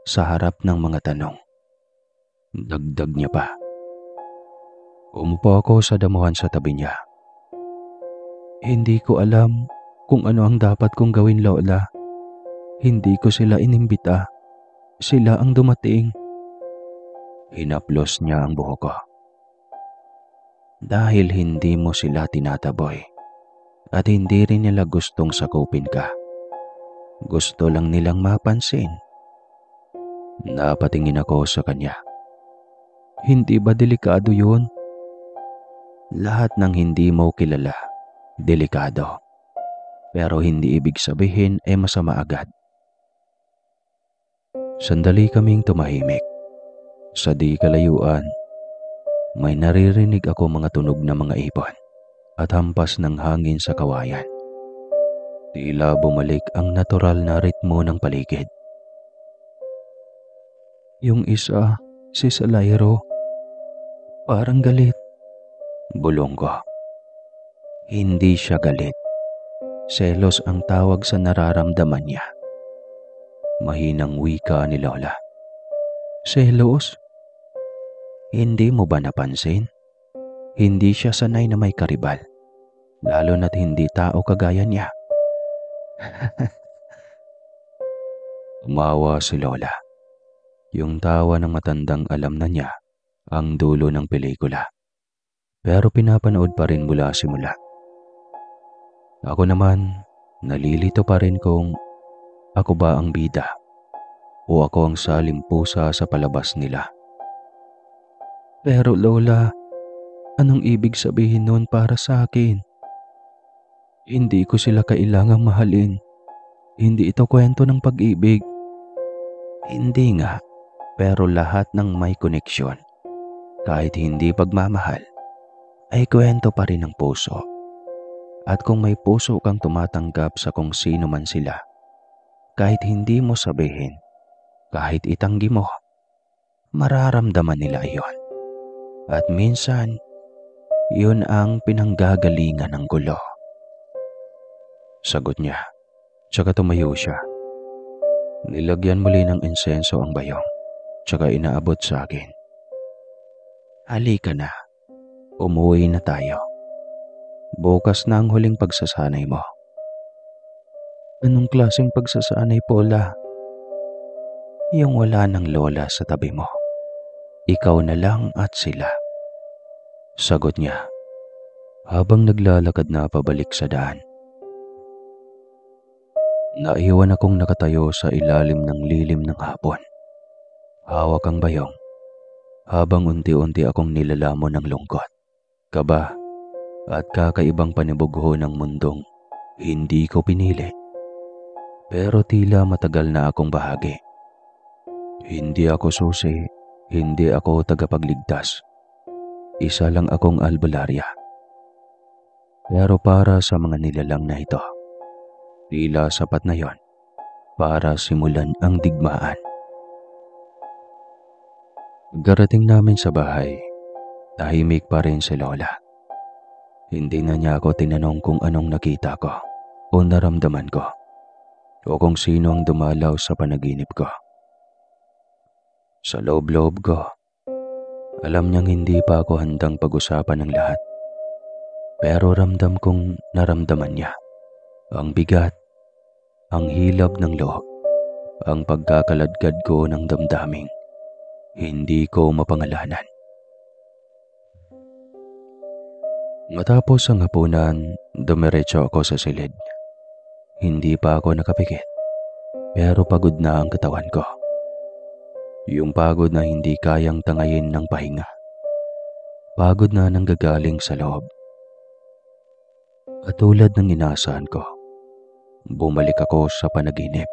sa harap ng mga tanong. Dagdag niya pa. Umupo ako sa damuhan sa tabi niya. Hindi ko alam kung ano ang dapat kong gawin, Lola. Hindi ko sila inimbita. Sila ang dumating. Hinaplos niya ang buhok ko. Dahil hindi mo sila tinataboy at hindi rin nila gustong sakupin ka. Gusto lang nilang mapansin. Napatingin ako sa kanya. Hindi ba delikado yun? Lahat ng hindi mo kilala, delikado. Pero hindi ibig sabihin ay masama agad. Sandali kaming tumahimik. Sa di kalayuan, may naririnig ako mga tunog ng mga ibon at hampas ng hangin sa kawayan. Tila bumalik ang natural na ritmo ng paligid. Yung isa, si Salairo, parang galit. Bulong ko. Hindi siya galit. Selos ang tawag sa nararamdaman niya. Mahinang wika ni Lola. Selos? Hindi mo ba napansin? Hindi siya sanay na may karibal, lalo na't hindi tao kagaya niya. Umawa si Lola. Yung tawa ng matandang alam na niya ang dulo ng pelikula. Pero pinapanood pa rin mula simula. Ako naman, nalilito pa rin kung ako ba ang bida o ako ang salimpusa sa palabas nila. Pero Lola, anong ibig sabihin nun para sa akin? Hindi ko sila kailangang mahalin. Hindi ito kwento ng pag-ibig. Hindi nga, pero lahat ng may koneksyon, kahit hindi pagmamahal, ay kwento pa rin ng puso. At kung may puso kang tumatanggap sa kung sino man sila, kahit hindi mo sabihin, kahit itanggi mo, mararamdaman nila iyon. At minsan, yun ang pinanggagalingan ng gulo. Sagot niya, tsaka tumayo siya. Nilagyan muli ng insenso ang bayong, tsaka inaabot sa akin. Halika na, umuwi na tayo. Bukas na ang huling pagsasanay mo. Anong klaseng pagsasanay, Paula? Yung wala ng lola sa tabi mo. Ikaw na lang at sila. Sagot niya habang naglalakad na pabalik sa daan. Naiwan akong nakatayo sa ilalim ng lilim ng hapon. Hawak ang bayong habang unti-unti akong nilalamon ng lungkot, kaba at kakaibang panibugho ng mundong hindi ko pinili. Pero tila matagal na akong bahagi. Hindi ako susi, hindi ako tagapagligtas. Isa lang akong albularya. Pero para sa mga nilalang na ito, tila sapat na yon para simulan ang digmaan. Pagkarating namin sa bahay, tahimik pa rin si Lola. Hindi na niya ako tinanong kung anong nakita ko o naramdaman ko o kung sino ang dumalaw sa panaginip ko. Sa loob-loob ko, alam niyang hindi pa ako handang pag-usapan ng lahat. Pero ramdam kong naramdaman niya ang bigat Ang hilab ng loob, ang pagkakaladkad ko ng damdaming hindi ko mapangalanan. Matapos ang hapunan, dumiretso ako sa silid. Hindi pa ako nakapikit, pero pagod na ang katawan ko. Yung pagod na hindi kayang tangayin ng pahinga. Pagod na nanggagaling sa loob. At tulad ng inaasahan ko, bumalik ako sa panaginip.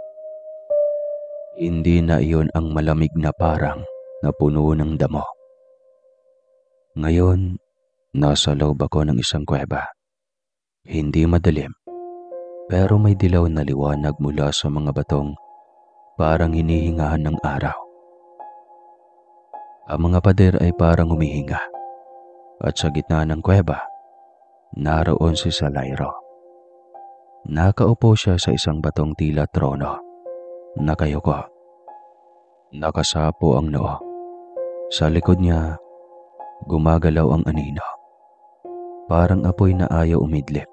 Hindi na iyon ang malamig na parang na puno ng damo. Ngayon, nasa loob ako ng isang kuweba. Hindi madilim, pero may dilaw na liwanag mula sa mga batong parang hinihingahan ng araw. Ang mga pader ay parang humihinga, at sa gitna ng kuweba, naroon si Salairo. Nakaupo siya sa isang batong tila trono. Nakayuko. Nakasapo ang noo. Sa likod niya, gumagalaw ang anino. Parang apoy na ayaw umidlip.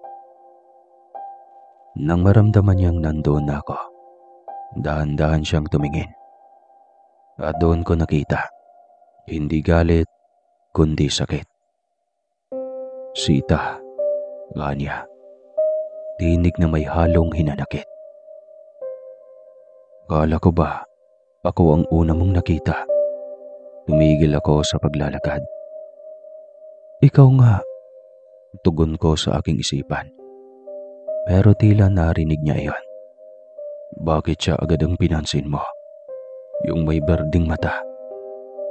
Nang maramdaman niyang nandoon na ako, dahan-dahan siyang tumingin. At doon ko nakita, hindi galit, kundi sakit. Sita, Anya. Tinig na may halong hinanakit. Kala ko ba, ako ang una mong nakita? Tumigil ako sa paglalakad. Ikaw nga, tugon ko sa aking isipan. Pero tila narinig niya iyon. Bakit siya agad ang pinansin mo? Yung may berdeng mata,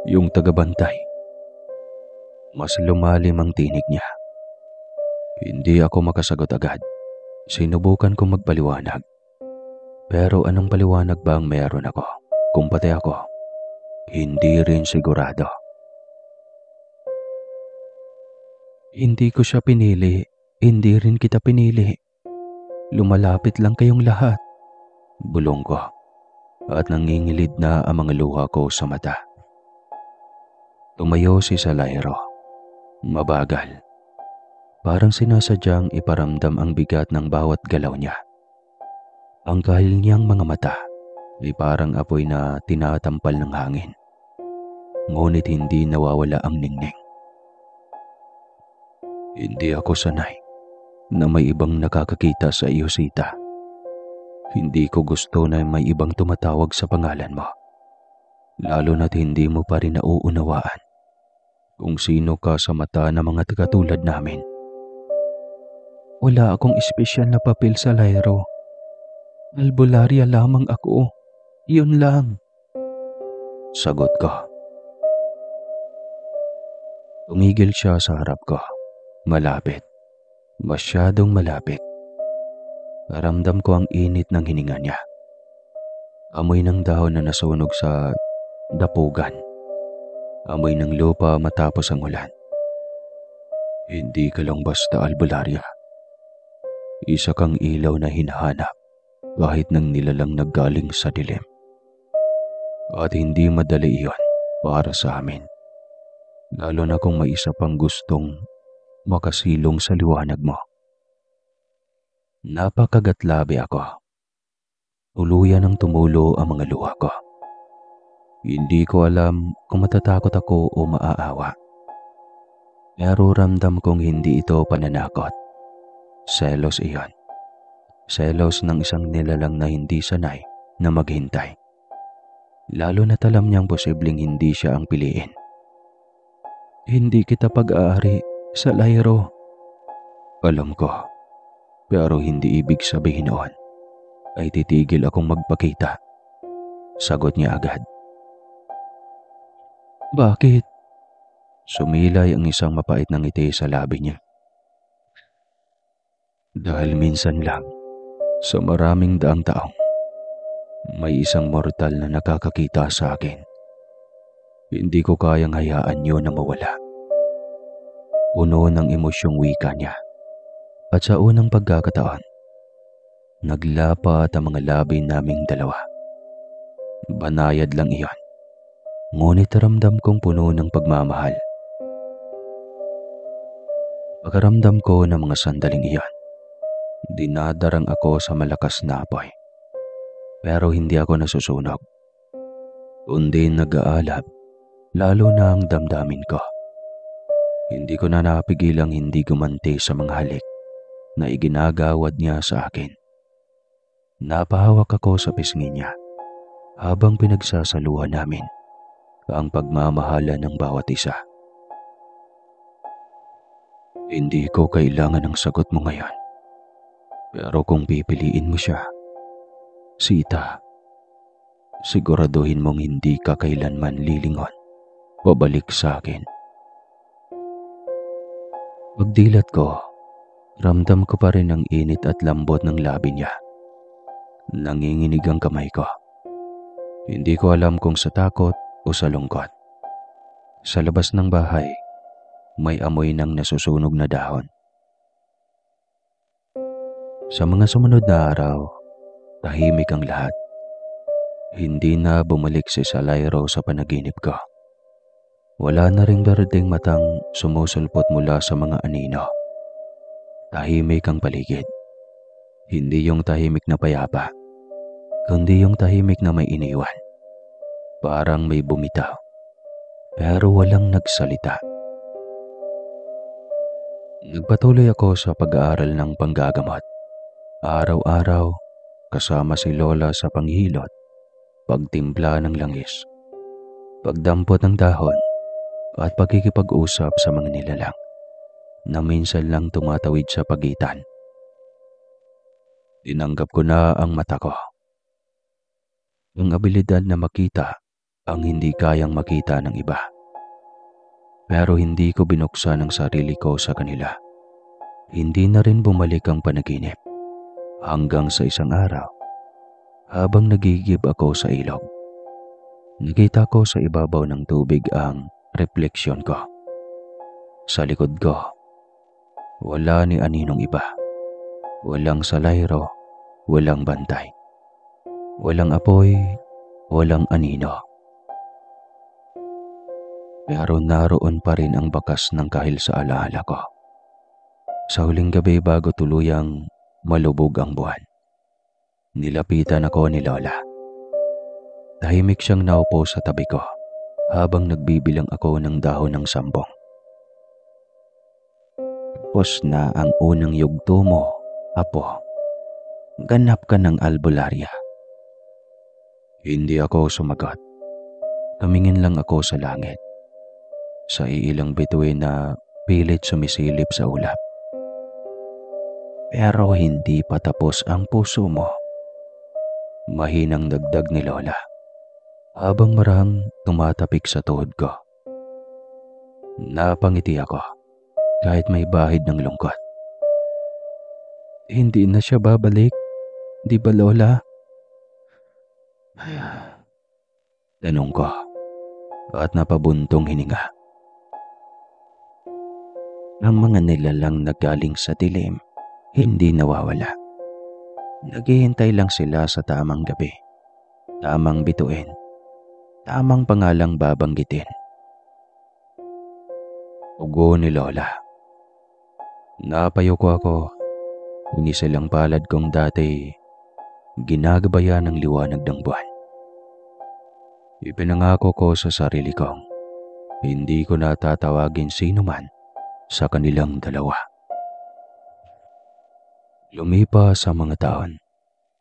yung tagabantay. Mas lumalim ang tinig niya. Hindi ako makasagot agad. Sinubukan kong magpaliwanag. Pero anong paliwanag ba ang meron ako? Kung pati ako, hindi rin sigurado. Hindi ko siya pinili, hindi rin kita pinili. Lumalapit lang kayong lahat. Bulong ko, at nangingilid na ang mga luha ko sa mata. Tumayo si Salairo. Mabagal. Parang sinasadyang iparamdam ang bigat ng bawat galaw niya. Ang kahil niyang mga mata ay parang apoy na tinatampal ng hangin. Ngunit hindi nawawala ang ningning. Hindi ako sanay na may ibang nakakakita sa iyo, Sita. Hindi ko gusto na may ibang tumatawag sa pangalan mo. Lalo na't hindi mo pa rin nauunawaan kung sino ka sa mata ng mga katulad namin. Wala akong espesyal na papel sa Lairo. Albularya lamang ako. Yun lang. Sagot ko. Tumigil siya sa harap ko. Malapit. Masyadong malapit. Ramdam ko ang init ng hininga niya. Amoy ng dahon na nasunog sa dapugan. Amoy ng lupa matapos ang ulan. Hindi ka lang basta albularya. Isa kang ilaw na hinahanap kahit nang nilalang naggaling sa dilim. At hindi madali iyon para sa amin. Lalo na kung may isa pang gustong makasilong sa liwanag mo. Napakagatlabi ako. Tuluyan ang tumulo ang mga luha ko. Hindi ko alam kung matatakot ako o maaawa. Pero ramdam kong hindi ito pananakot. Selos iyon. Selos ng isang nilalang na hindi sanay na maghintay. Lalo na't alam niyang posibleng hindi siya ang piliin. Hindi kita pag-aari sa Lairo. Alam ko, pero hindi ibig sabihin noon ay titigil akong magpakita. Sagot niya agad. Bakit? Sumilay ang isang mapait na ngiti sa labi niya. Dahil minsan lang, sa maraming daang taong, may isang mortal na nakakakita sa akin. Hindi ko kayang hayaan yun na mawala. Puno ng emosyong wika niya. At sa unang pagkakataon, naglapat ang mga labi naming dalawa. Banayad lang iyon. Ngunit ramdam kong puno ng pagmamahal. Pagkaramdam ko ng mga sandaling iyon, dinadarang ako sa malakas na apoy. Pero hindi ako nasusunog, kundi nag-aalab, lalo na ang damdamin ko. Hindi ko na napigilang hindi gumanti sa mga halik na iginagawad niya sa akin. Napahawak ako sa pisngi niya habang pinagsasaluhan namin ang pagmamahala ng bawat isa. Hindi ko kailangan ng sagot mo ngayon. Pero kung pipiliin mo siya, Sita, siguraduhin mong hindi ka kailanman lilingon pabalik sa akin. Pagdilat ko, ramdam ko pa rin ang init at lambot ng labi niya. Nanginginig ang kamay ko. Hindi ko alam kung sa takot o sa lungkot. Sa labas ng bahay, may amoy ng nasusunog na dahon. Sa mga sumunod na araw, tahimik ang lahat. Hindi na bumalik si Salairo sa panaginip ko. Wala na ring berdeng matang sumusulpot mula sa mga anino. Tahimik ang paligid. Hindi yung tahimik na payapa, kundi yung tahimik na may iniwan. Parang may bumitaw, pero walang nagsalita. Nagpatuloy ako sa pag-aaral ng panggagamot. Araw-araw, kasama si Lola sa panghilot, pagtimpla ng langis, pagdampot ng dahon, at pagkikipag-usap sa mga nilalang na minsan lang tumatawid sa pagitan. Tinanggap ko na ang mata ko. Ang abilidad na makita ang hindi kayang makita ng iba. Pero hindi ko binuksan ang sarili ko sa kanila. Hindi na rin bumalik ang panaginip. Hanggang sa isang araw, habang nagigib ako sa ilog, nakita ko sa ibabaw ng tubig ang refleksyon ko. Sa likod ko, wala ni aninong iba. Walang Salairo, walang bantay. Walang apoy, walang anino. Pero naroon pa rin ang bakas ng kahil sa alaala ko. Sa huling gabi bago tuluyang malubog ang buwan, nilapitan ako ni Lola. Tahimik siyang naupo sa tabi ko habang nagbibilang ako ng dahon ng sambong. Tapos na ang unang yugto mo, Apo. Ganap ka ng albularya. Hindi ako sumagot. Tumingin lang ako sa langit, sa iilang bituin na pilit sumisilip sa ulap. Pero hindi pa tapos ang puso mo. Mahinang dagdag ni Lola habang marahang tumatapik sa tuhod ko. Napangiti ako kahit may bahid ng lungkot. Hindi na siya babalik, di ba Lola? Tanong ko at napabuntong hininga. Ang mga nilalang na galing sa dilim hindi nawawala. Naghihintay lang sila sa tamang gabi, tamang bituin, tamang pangalang babanggitin. Ugo ni Lola. Napayuko ako. Inisalang palad kong dati ginagabayan ng liwanag ng buwan. Ipinangako ko sa sarili kong hindi ko na tatawagin sino man sa kanilang dalawa. Lumipas ang mga taon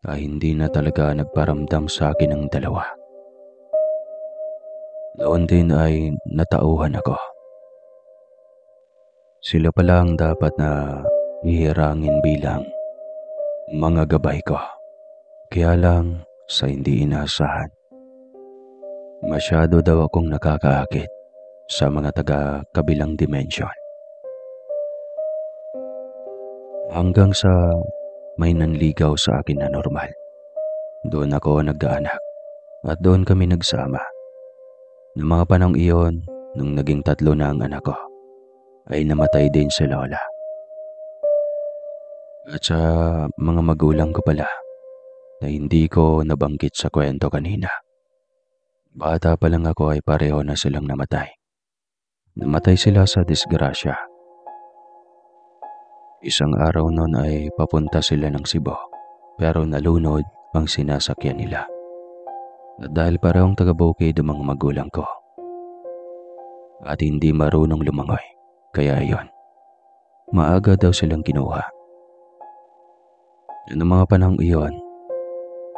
ay hindi na talaga nagparamdam sa akin ang dalawa. Noon din ay natauhan ako. Sila pala ang dapat na ihirangin bilang mga gabay ko. Kaya lang sa hindi inaasahan. Masyado daw akong nakakaakit sa mga taga-kabilang dimensyon. Hanggang sa may nanligaw sa akin na normal. Doon ako nagkaanak at doon kami nagsama. Noong mga panahong iyon, nung naging 3 na ang anak ko, ay namatay din si Lola. At sa mga magulang ko pala na hindi ko nabanggit sa kwento kanina. Bata pa lang ako ay pareho na silang namatay. Namatay sila sa disgrasya. Isang araw noon ay papunta sila ng Cebu pero nalunod ang sinasakyan nila. At dahil parehong taga-bukid ang mga magulang ko at hindi marunong lumangoy, kaya iyon, maaga daw silang kinuha. Noong mga panahong iyon,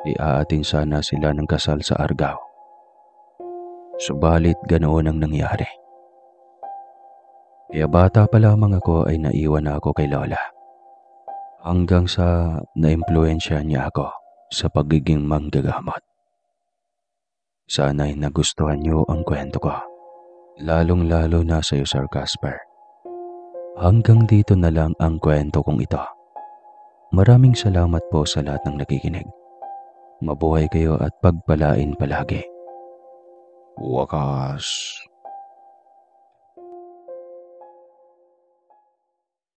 iaatin sana sila ng kasal sa Argao. Subalit ganoon ang nangyari. Kaya bata pa lamang ako ay naiwan na ako kay Lola. Hanggang sa naimpluwensya niya ako sa pagiging manggagamot. Sana'y nagustuhan niyo ang kwento ko. Lalong-lalo na sa iyo, Sir Casper. Hanggang dito na lang ang kwento kong ito. Maraming salamat po sa lahat ng nakikinig. Mabuhay kayo at pagpalain palagi. Wakas.